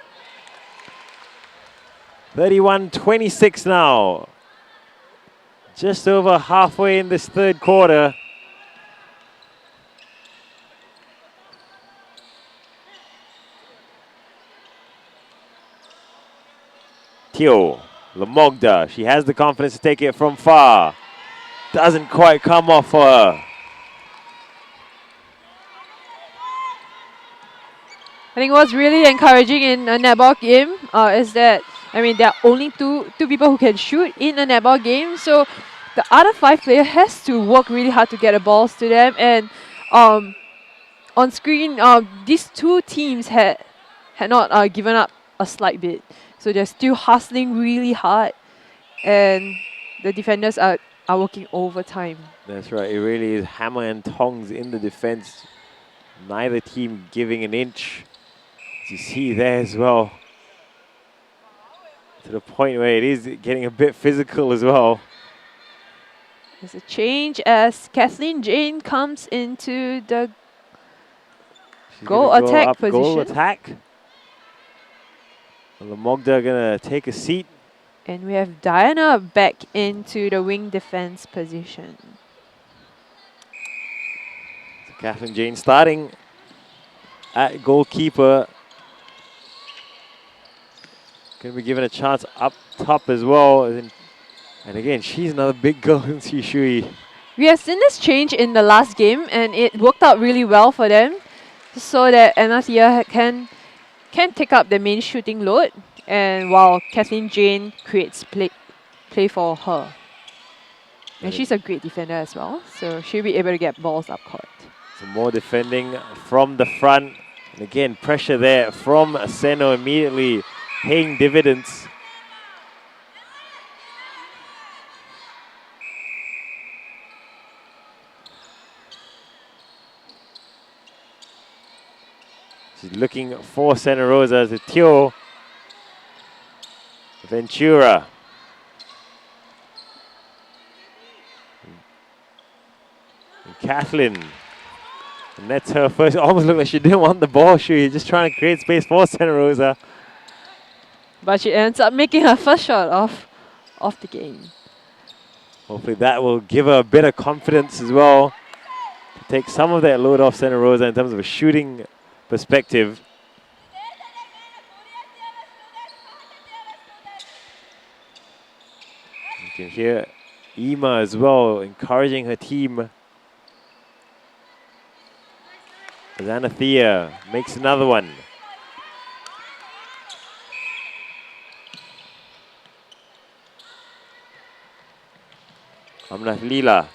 31-26 now. Just over halfway in this third quarter. Siew, Lomogda, she has the confidence to take it from far. Doesn't quite come off for her. I think what's really encouraging in a netball game is that, I mean, there are only two people who can shoot in a netball game. So the other 5 players has to work really hard to get the balls to them. And on screen, these two teams had not given up a slight bit. So they're still hustling really hard. And the defenders are working overtime. That's right. It really is hammer and tongs in the defense. Neither team giving an inch. As you see there as well. To the point where it is getting a bit physical as well. There's a change as Cathlyn Jane comes into the goal attack position. Goal attack. Lomogda gonna take a seat. And we have Diana back into the wing defense position. So Cathlyn Jane starting at goalkeeper. Gonna be given a chance up top as well. And again, she's another big girl in Siew. We have seen this change in the last game, and it worked out really well for them, so that Ana Thea can take up the main shooting load, and while Cathlyn Jane creates play for her. And she's a great defender as well, so she'll be able to get balls up court. Some more defending from the front. And again, pressure there from Seno immediately paying dividends. She's looking for Cenarosa to Siew. Ventura. And Cathlyn. And that's her first. Almost looked like she didn't want the ball. She's just trying to create space for Cenarosa. But she ends up making her first shot of the game. Hopefully that will give her a bit of confidence as well. To take some of that load off Cenarosa in terms of a shooting perspective. You can hear Eemaa as well encouraging her team. As Ana Thea makes another one. Hamna Leela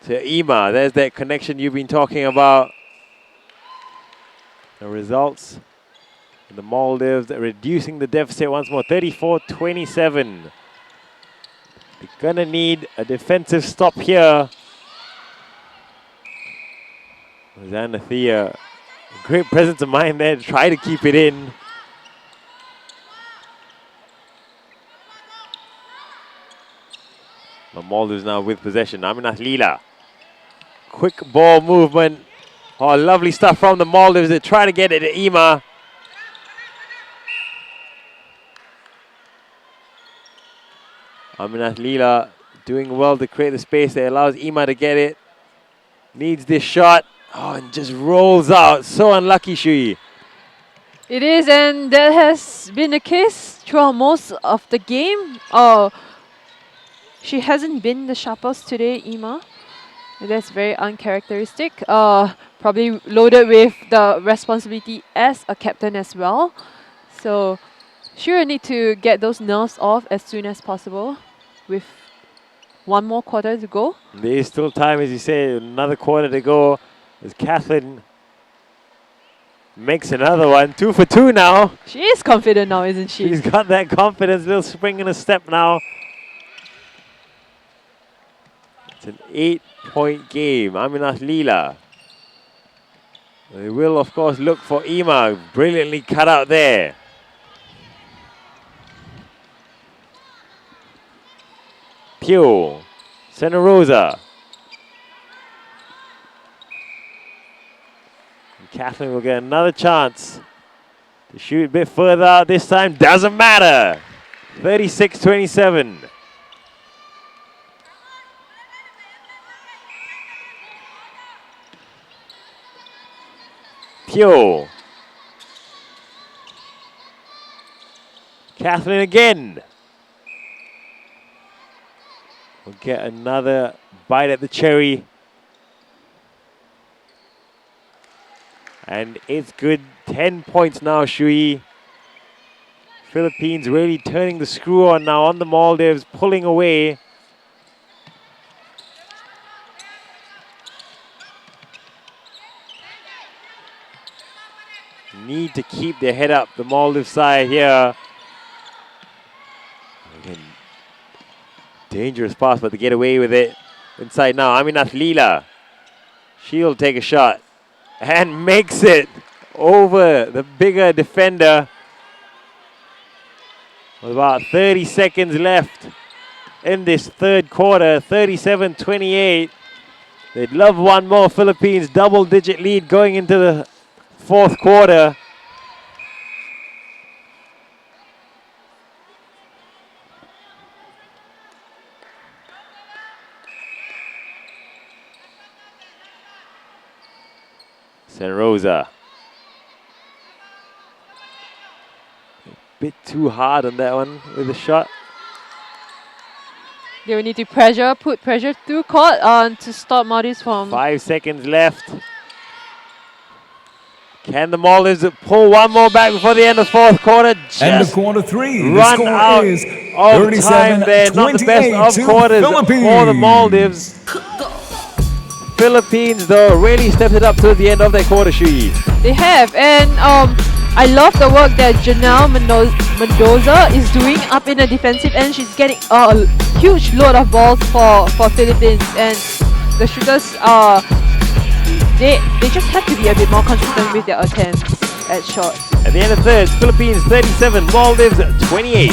to Eemaa. There's that connection you've been talking about. The results in the Maldives reducing the deficit once more, 34-27. They're gonna need a defensive stop here. Ana Thea, great presence of mind there to try to keep it in. The Maldives now with possession. Minath Leela. Quick ball movement. Oh, lovely stuff from the Maldives. They try to get it to Eemaa. Minath Leela doing well to create the space that allows Eemaa to get it. Needs this shot. Oh, and just rolls out. So unlucky, Shui. It is, and that has been the case throughout most of the game. She hasn't been the sharpest today, Eemaa. That's very uncharacteristic. Probably loaded with the responsibility as a captain as well. So she will need to get those nerves off as soon as possible with one more quarter to go. There is still time, as you say, another quarter to go. As Cathlyn makes another one. 2 for 2 now. She is confident now, isn't she? She's got that confidence. Little spring in a step now. It's an 8-point game. Aminath Leela. They will, of course, look for Eemaa. Brilliantly cut out there. Pure. Cenarosa. And Cathlyn will get another chance to shoot a bit further out this time. Doesn't matter. 36-27. Pure. Cathlyn again. We'll get another bite at the cherry. And it's good. 10 points now, Shui. Philippines really turning the screw on now on the Maldives, pulling away. Need to keep their head up, the Maldives side here. Again, dangerous pass, but they get away with it. Inside now, Aminath Leela. She'll take a shot and makes it over the bigger defender. With about 30 seconds left in this third quarter, 37-28. They'd love one more. Philippines double-digit lead going into the fourth quarter. Cenarosa. A bit too hard on that one with the shot. They will need to put pressure through court to stop Maldives from... 5 seconds left. Can the Maldives pull one more back before the end of fourth quarter? Just end of quarter three. The run score out is of time there. Not the best of quarters for the Maldives. Philippines, though, really stepped it up to the end of their quarter, Shui. They have, and I love the work that Janelle Mendoza is doing up in the defensive end. She's getting a huge load of balls for Philippines, and the shooters they just have to be a bit more consistent with their attempts at shots. At the end of third, Philippines 37, Maldives 28.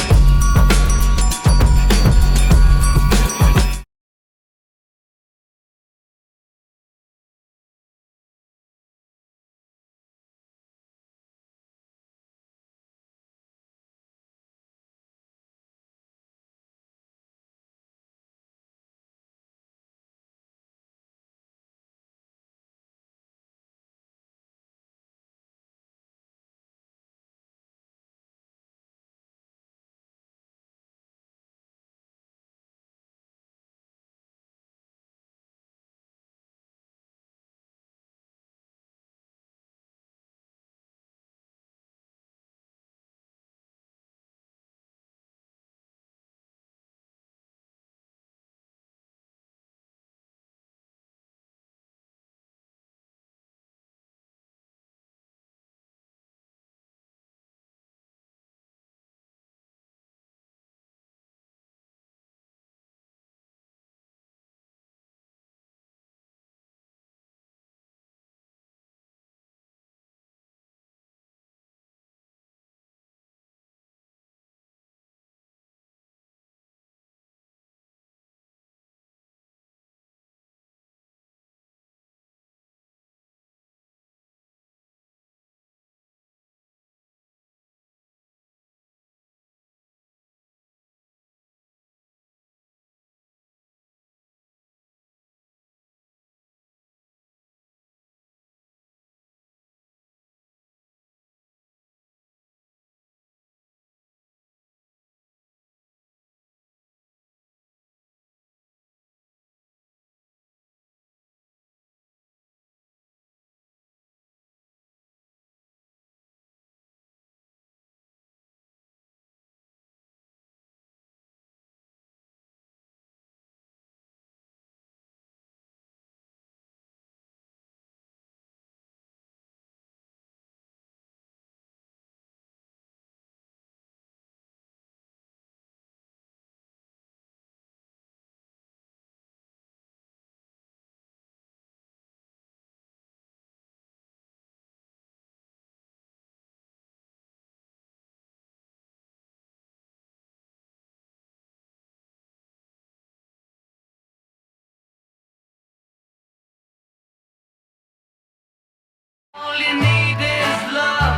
All you need is love.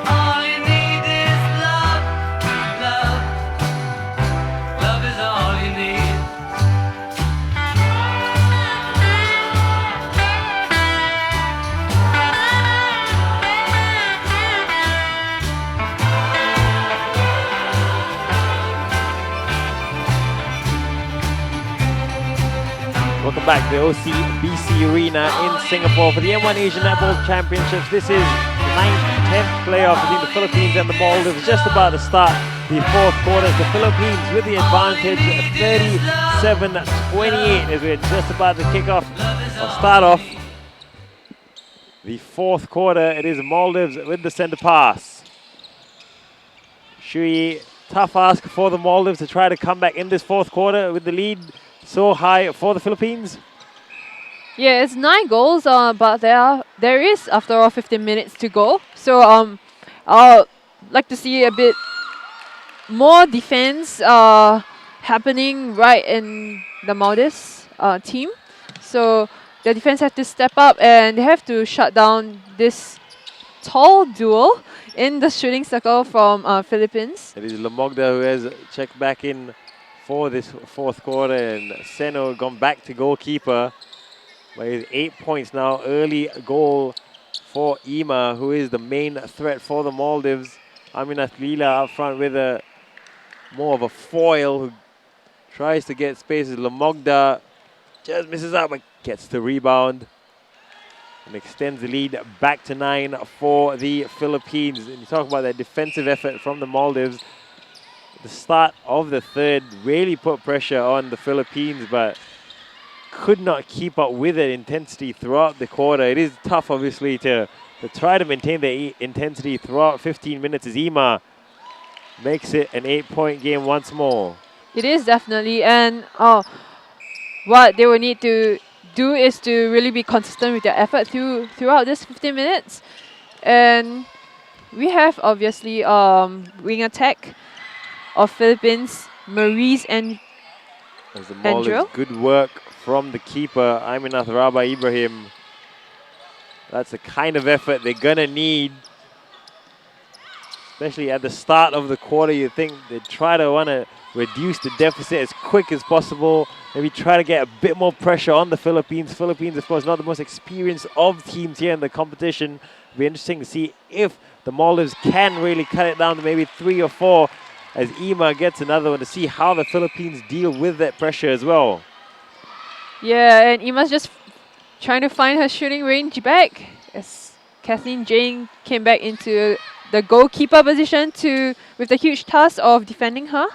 All you need is love. Love. Love is all you need. Welcome back to the OCBC Arena in Singapore for the M1 Asian Netball Championships. This is the 9th, 10th playoff between the Philippines and the Maldives. Just about to start the fourth quarter. The Philippines with the advantage, 37-28, as we're just about to kick off or start off the fourth quarter. It is Maldives with the center pass. Shui, tough ask for the Maldives to try to come back in this fourth quarter with the lead so high for the Philippines. Yeah, it's 9 goals, but there is, after all, 15 minutes to go. So I'd like to see a bit more defense happening right in the Maldives team. So the defense have to step up and they have to shut down this tall duo in the shooting circle from Philippines. It is Lomogda who has checked back in for this fourth quarter, and Seno gone back to goalkeeper. But it's 8 points now. Early goal for Eemaa, who is the main threat for the Maldives. Aminath Leela up front with a more of a foil who tries to get spaces. Lomogda just misses out but gets the rebound and extends the lead back to 9 for the Philippines. And you talk about that defensive effort from the Maldives. The start of the third really put pressure on the Philippines, but could not keep up with that intensity throughout the quarter. It is tough, obviously, to try to maintain the intensity throughout 15 minutes as Eemaa makes it an 8-point game once more. It is definitely, and what they will need to do is to really be consistent with their effort throughout this 15 minutes. And we have, obviously, wing attack of Philippines, Maurice and As the Maldives, good work from the keeper, Aminath Rabaab Ibrahim. That's the kind of effort they're going to need. Especially at the start of the quarter, you think they try to want to reduce the deficit as quick as possible. Maybe try to get a bit more pressure on the Philippines. Philippines, of course, not the most experienced of teams here in the competition. It'll be interesting to see if the Maldives can really cut it down to maybe 3 or 4 as Eemaa gets another one, to see how the Philippines deal with that pressure as well. yeah, and Eemaa's just trying to find her shooting range back as Cathlyn Jane came back into the goalkeeper position with the huge task of defending her.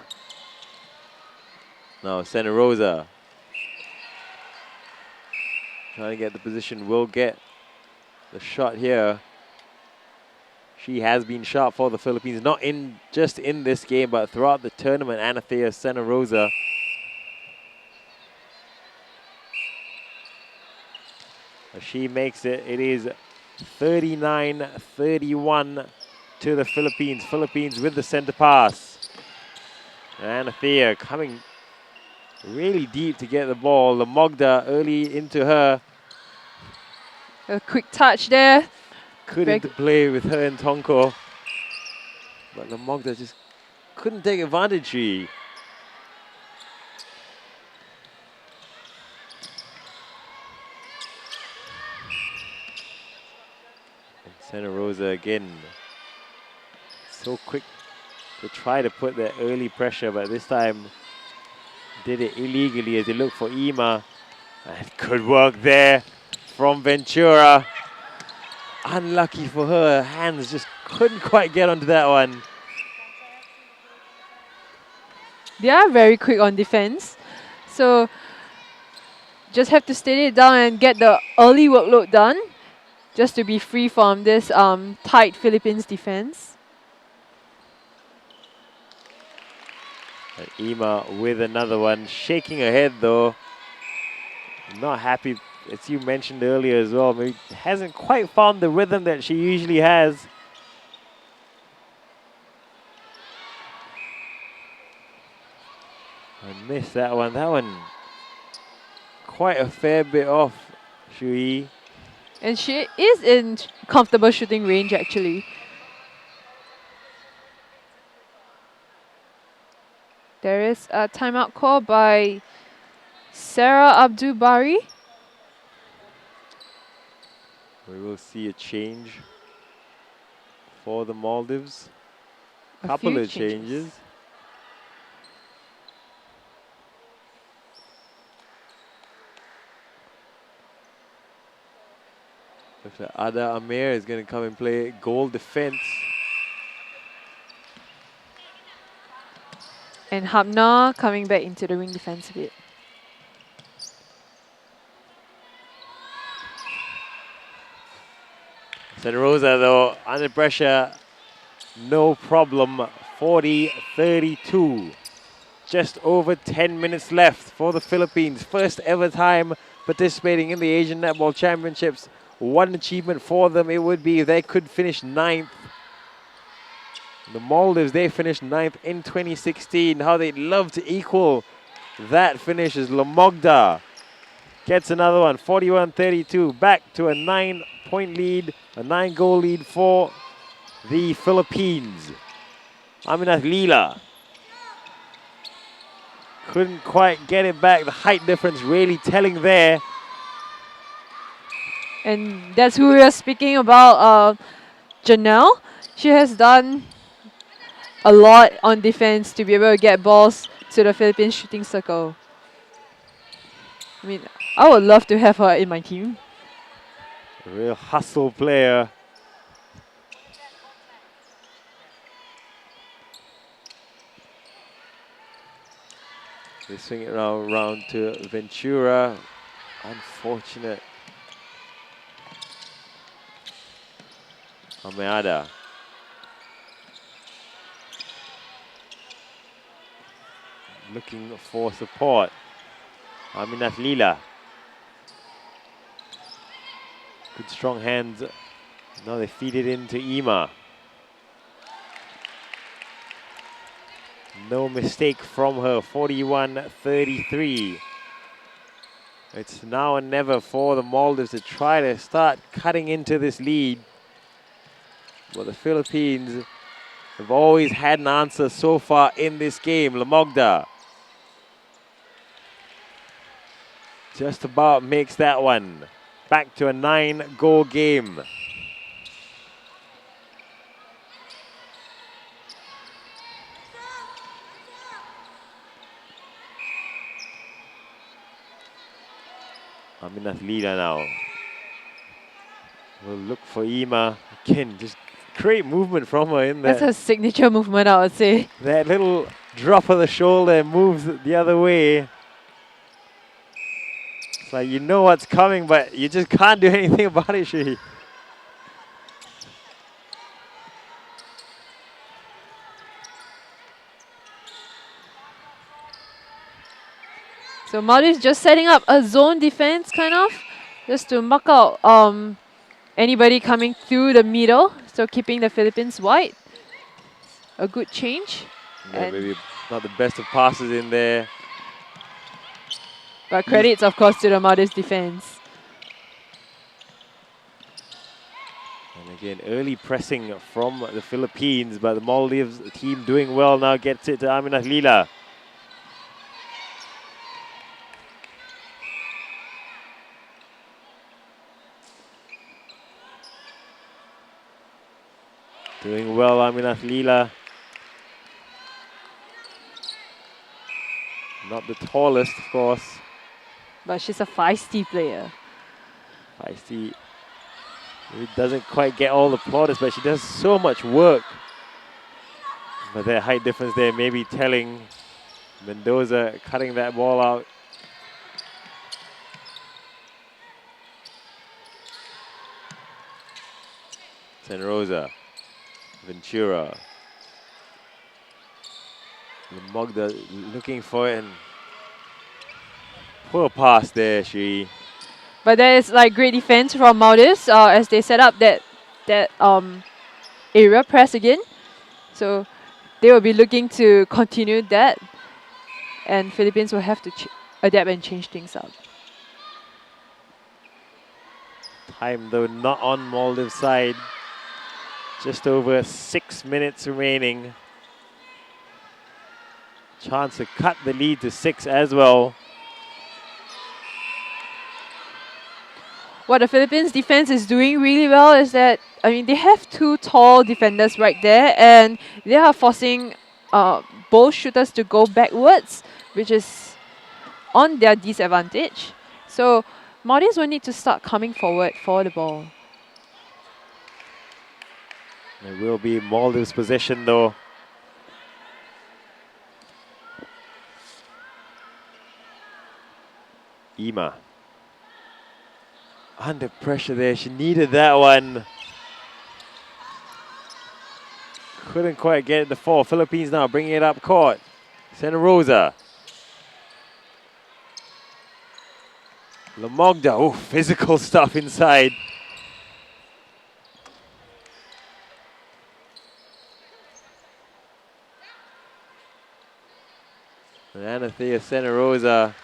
Now Cenarosa trying to get the position, will get the shot here. She has been sharp for the Philippines, not just in this game, but throughout the tournament. Ana Thea, Cenarosa. She makes it. It is 39-31 to the Philippines. Philippines with the center pass. Ana Thea coming really deep to get the ball. Lomogda early into her. A quick touch there. Good interplay with her and Tonko. But Lomogda just couldn't take advantage. Cenarosa again. So quick to try to put that early pressure, but this time did it illegally as they look for Eemaa. And good work there from Ventura. Unlucky for her, hands just couldn't quite get onto that one. They are very quick on defense. So just have to steady it down and get the early workload done just to be free from this tight Philippines defense. And Eemaa with another one, shaking her head though. Not happy, as you mentioned earlier as well. Maybe hasn't quite found the rhythm that she usually has. I missed that one. That one quite a fair bit off, Shui. And she is in comfortable shooting range actually. There is a timeout call by Sarah Abdul Bari. We will see a change for the Maldives. A Couple few of changes. Looks like Ada Amir is going to come and play goal defense. And Hamna coming back into the wing defense a bit. Cenarosa though, under pressure, no problem. 40-32. Just over 10 minutes left for the Philippines. First ever time participating in the Asian Netball Championships. One achievement for them it would be if they could finish 9th. The Maldives, they finished 9th in 2016. How they'd love to equal that finish as Lomogda gets another one. 41-32. Back to a 9-point lead, a 9-goal lead for the Philippines. Aminath Leela couldn't quite get it back. The height difference really telling there. And that's who we are speaking about, Janelle. She has done a lot on defense to be able to get balls to the Philippines shooting circle. I mean, I would love to have her in my team. A real hustle player. They swing it around to Ventura. Unfortunate. Ameada. Looking for support. Aminath Leela. Good strong hands. Now they feed it into Eemaa. No mistake from her. 41-33. It's now or never for the Maldives to try to start cutting into this lead. But the Philippines have always had an answer so far in this game. Lomogda just about makes that one. Back to a 9-goal game. Aminath Leela now. We'll look for Eemaa. Again, just great movement from her in there. That's her signature movement, I would say. That little drop of the shoulder moves the other way. It's like you know what's coming, but you just can't do anything about it, Shi. So Maldives just setting up a zone defense, kind of, just to mark out anybody coming through the middle. So keeping the Philippines wide. A good change. Yeah, maybe not the best of passes in there. But credits, of course, to the Maldives defense. And again, early pressing from the Philippines, but the Maldives team doing well now gets it to Aminath Leela. Doing well, Aminath Leela. Not the tallest, of course. But she's a feisty player. Feisty. It doesn't quite get all the plaudits, but she does so much work. But that height difference there may be telling. Mendoza cutting that ball out. Cenarosa. Ventura. Lomogda looking for it and poor pass there, Shi. But there is like great defense from Maldives as they set up that area press again. So they will be looking to continue that, and Philippines will have to adapt and change things up. Time though not on Maldives side. Just over 6 minutes remaining. Chance to cut the lead to 6 as well. What the Philippines defense is doing really well is that, I mean, they have two tall defenders right there, and they are forcing both shooters to go backwards, which is on their disadvantage. So Maldives will need to start coming forward for the ball. It will be Maldives' possession though. Eemaa. Under pressure there, she needed that one. Couldn't quite get the 4. Philippines now bringing it up court. Cenarosa. Lomogda, oh, physical stuff inside. And Ana Thea Cenarosa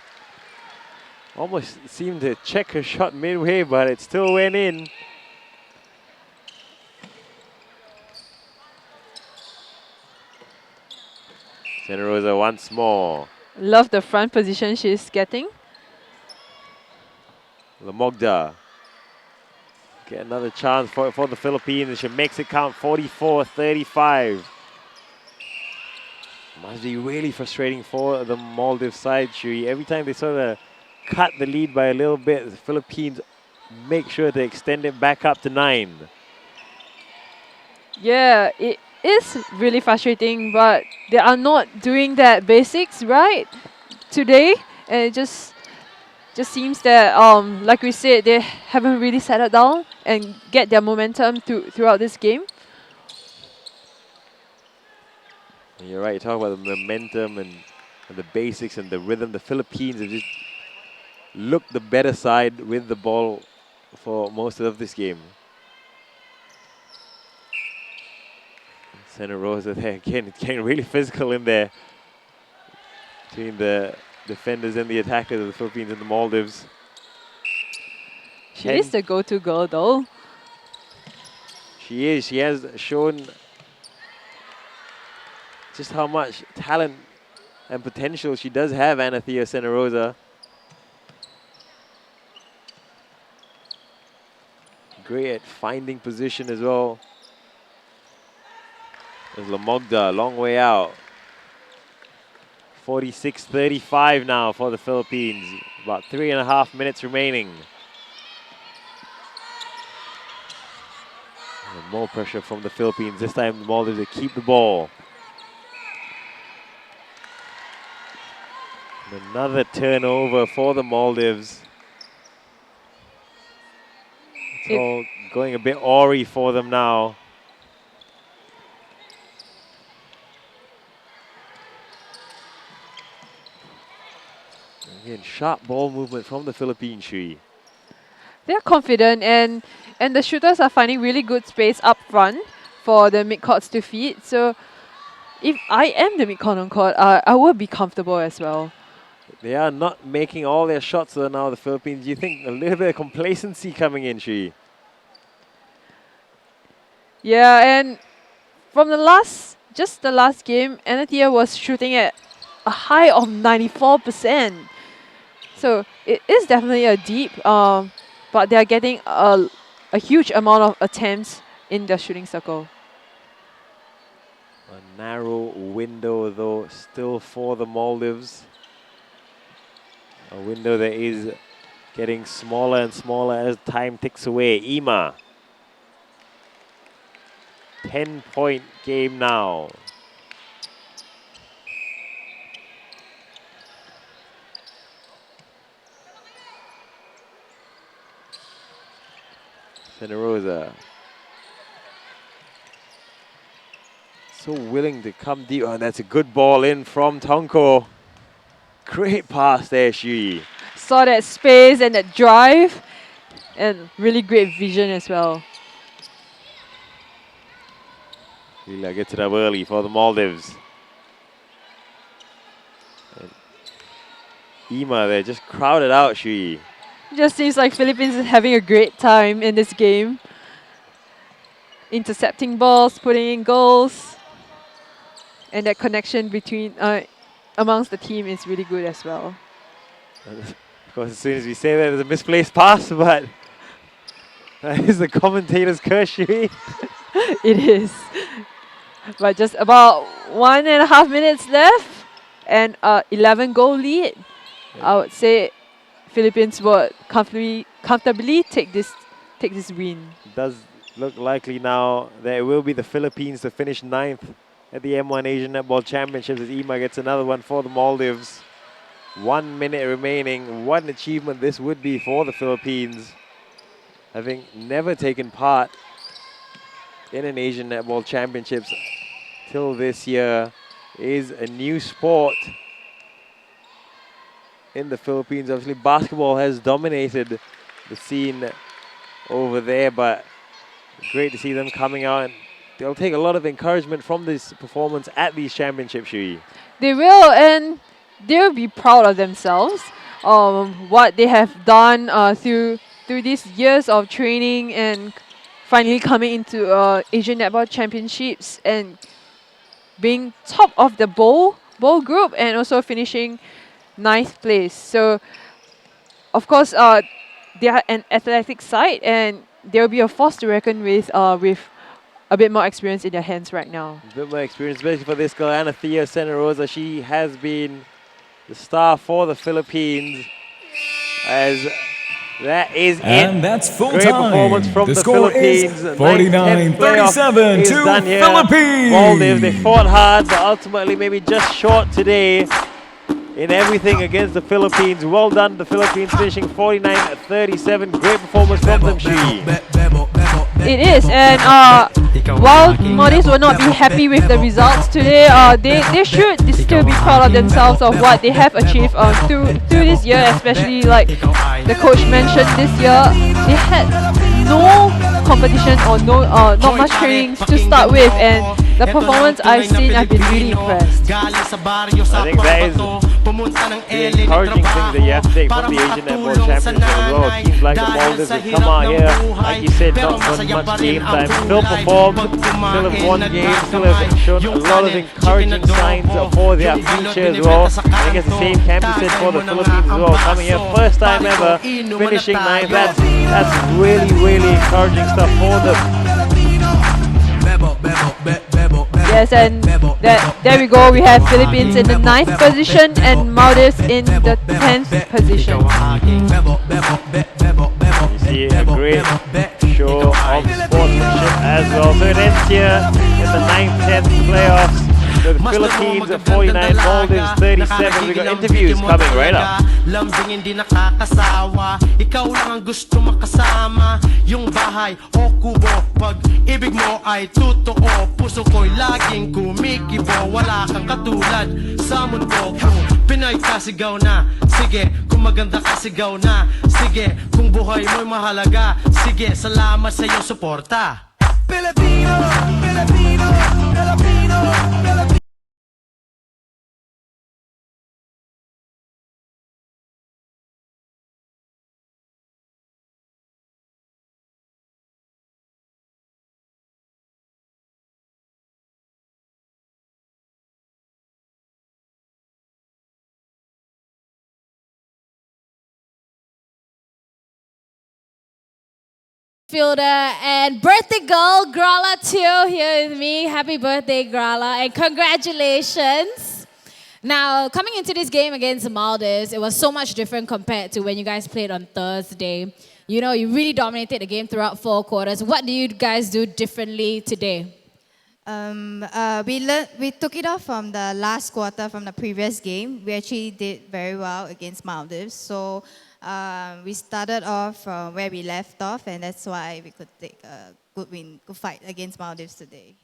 almost seemed to check her shot midway, but it still went in. Cenarosa once more. Love the front position she's getting. Lomogda. Get another chance for the Philippines. She makes it count 44-35. Must be really frustrating for the Maldives side, Shui. Every time they sort of cut the lead by a little bit, the Philippines make sure to extend it back up to 9. Yeah, it is really frustrating, but they are not doing that basics right today, and it just seems that, like we said, they haven't really settled down and get their momentum throughout this game. You're right, you talk about the momentum and the basics and the rhythm. The Philippines have just looked the better side with the ball for most of this game. Cenarosa there again, it's getting really physical in there between the defenders and the attackers of the Philippines and the Maldives. She is the go-to girl though. She is. She has shown just how much talent and potential she does have, Ana Thea Cenarosa. Great at finding position as well. There's Lomogda, long way out. 46-35 now for the Philippines. About 3.5 minutes remaining. And more pressure from the Philippines. This time the Maldives to keep the ball. And another turnover for the Maldives. It's all going a bit awry for them now. Again, sharp ball movement from the Philippines, Shui. They're confident, and the shooters are finding really good space up front for the midcourts to feed. So if I am the midcourt on court, I will be comfortable as well. They are not making all their shots though now, the Philippines. Do you think a little bit of complacency coming in, Shui? Yeah, and from the last game, Ana Thea was shooting at a high of 94%. So it is definitely a deep, but they are getting a huge amount of attempts in their shooting circle. A narrow window though, still for the Maldives. A window that is getting smaller and smaller as time ticks away. Eemaa. 10-point game now. Cenarosa. So willing to come deep. Oh, that's a good ball in from Tonko. Great pass there, Shui. Saw that space and that drive, and really great vision as well. Leela gets it up early for the Maldives. And Eemaa there just crowded out Shui. Just seems like Philippines is having a great time in this game. Intercepting balls, putting in goals, and that connection between amongst the team is really good as well. Of course, as soon as we say that, there's a misplaced pass, but that is the commentator's curse, Shui. It is. But just about 1.5 minutes left and 11 goal lead. I would say Philippines would comfortably take this win. It does look likely now that it will be the Philippines to finish 9th at the M1 Asian Netball Championships as Eemaa gets another one for the Maldives. 1 minute remaining. What an achievement this would be for the Philippines, having never taken part in an Asian Netball Championships till this year. Is a new sport in the Philippines. Obviously, basketball has dominated the scene over there, but great to see them coming out, and they'll take a lot of encouragement from this performance at these championships, Shui. They will, and they'll be proud of themselves. What they have done through these years of training and finally coming into Asian Netball Championships and being top of the bowl group and also finishing 9th place. So, of course, they are an athletic side and they'll be a force to reckon with a bit more experience in their hands right now. A bit more experience, especially for this girl, Ana Thea Cenarosa. She has been the star for the Philippines, as that is And it. that's full Great time. performance from The the score Philippines. is 49-37 is to done here. Philippines. Maldives, they fought hard, but ultimately maybe just short today in everything against the Philippines. Well done, the Philippines, finishing 49-37. Great performance from them, Shui. It is, and while Maldives will not be happy with the results today, they should still be proud of themselves of what they have achieved through this year, especially like the coach mentioned this year. They had no competition or not much trainings to start with, and the performance I've seen, I've been really impressed. I think that is the encouraging thing that you have to take from the Asian Netball Championship as well. Teams like the Maldives have come out here, like you said, not won much game time, still performed, still have won games, still have shown a lot of encouraging signs for their future as well. I guess the same can be said for the Philippines as well. Coming here, first time ever, finishing 9th. That's really, really encouraging stuff for them. Yes, and there we go. We have Philippines in the 9th position and Maldives in the 10th position. You see a great show of sportsmanship as well. So it ends here in the 9th, 10th playoffs. The Philippines at 49, Maldives 37. We got interviews coming right up. Lambing hindi nakakasawa. Ikaw lang ang gusto makasama. Yung bahay o kubo, pag ibig mo ay totoo. Puso ko'y laging kumikibo. Wala kang katulad sa mundo ko. Pinay ka, sigaw na. Sige, kung maganda ka, sigaw na. Sige, kung buhay mo'y mahalaga. Sige, salamat sa iyong suporta. Filipino, Filipino, Filipino, Filipino. Fielder and birthday girl Grala too here with me. Happy birthday, Grala, and congratulations. Now, coming into this game against the Maldives, it was so much different compared to when you guys played on Thursday. You know, you really dominated the game throughout 4 quarters. What do you guys do differently today? We took it off from the last quarter from the previous game. We actually did very well against Maldives. So we started off from where we left off, and that's why we could take a good fight against Maldives today.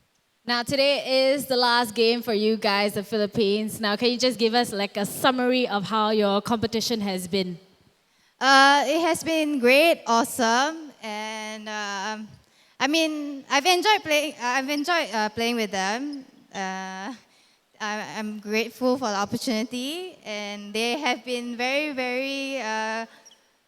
Now, today is the last game for you guys, the Philippines. Now, can you just give us like a summary of how your competition has been? It has been great, awesome, and I mean, I've enjoyed playing. Playing with them. I'm grateful for the opportunity, and they have been very, very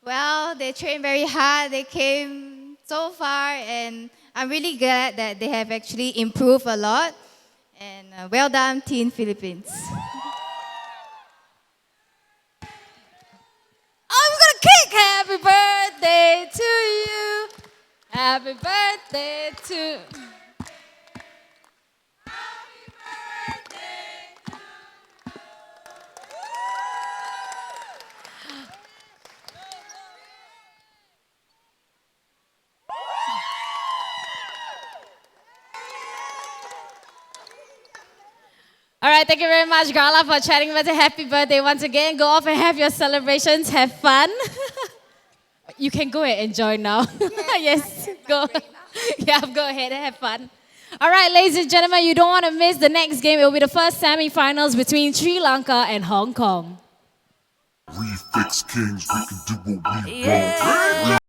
Well, they trained very hard. They came so far, and I'm really glad that they have actually improved a lot. And well done, Team Philippines. I'm gonna kick. Happy birthday to you. Happy birthday to. All right, thank you very much, Grala, for chatting with a happy birthday once again. Go off and have your celebrations. Have fun. You can go and enjoy now. Yes, go. Yeah, go ahead and have fun. All right, ladies and gentlemen, you don't want to miss the next game. It will be the first semi-finals between Sri Lanka and Hong Kong. We fix kings, we can do what we want.